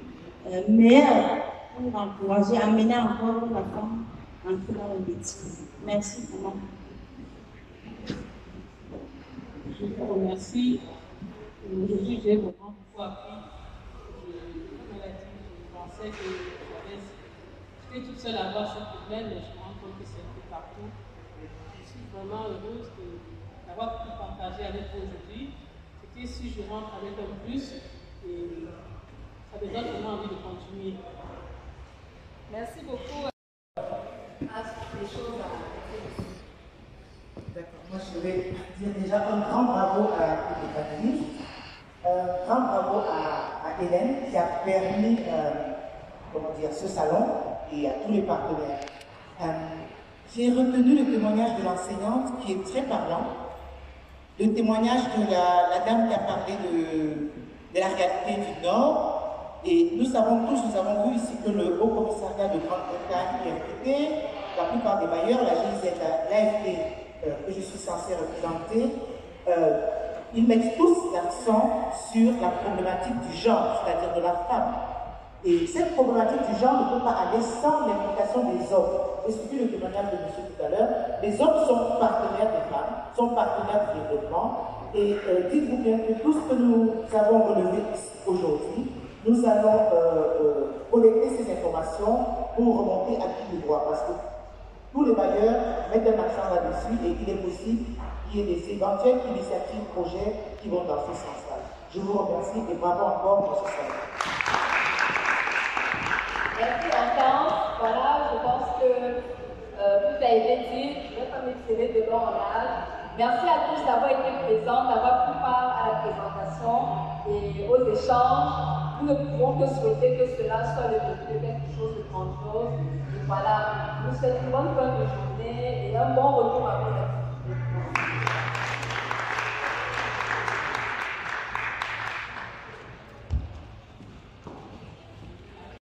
meilleures pour encourager, amener encore la femme à entrer dans le métier. Merci vraiment. Je vous remercie. Aujourd'hui, j'ai vraiment beaucoup appris. Je pensais que j'étais toute seule à avoir ce problème, mais je me rends compte que c'est un peu partout. Je suis vraiment heureuse d'avoir pu partager avec vous aujourd'hui. C'était si je rentre avec un plus, et ça me donne vraiment envie de continuer. Merci beaucoup. Des choses à D'accord. Moi, je vais dire déjà un grand bravo à tous les panélistes, un grand bravo à Hélène qui a permis ce salon et à tous les partenaires. J'ai retenu le témoignage de l'enseignante qui est très parlant, le témoignage de la dame qui a parlé de la réalité du Nord. Et nous savons tous, nous avons vu ici que le Haut Commissariat de Grande-Bretagne est invité, la plupart des bailleurs, la GIZ, l'AFD, que je suis censée représenter, ils mettent tous l'accent sur la problématique du genre, c'est-à-dire de la femme. Et cette problématique du genre ne peut pas aller sans l'implication des hommes. J'ai suivi le témoignage de monsieur tout à l'heure. Les hommes sont partenaires des femmes, sont partenaires du développement. Et dites-vous bien que tout ce que nous avons relevé aujourd'hui, nous allons collecter ces informations pour remonter à qui de droit. Parce que tous les bailleurs mettent un accent là-dessus et il est possible qu'il y ait des éventuelles initiatives, projets qui vont dans ce sens-là. Je vous remercie et bravo encore pour ce salon. Merci encore. Voilà, je pense que tout a été dit. Je ne vais pas m'étirer de long en âge. Merci à tous d'avoir été présents, d'avoir pris part à la présentation et aux échanges. Nous ne pouvons que souhaiter que cela soit le début de quelque chose de grandiose. Et voilà, nous souhaitons une bonne fin de journée et un bon retour à vos activités.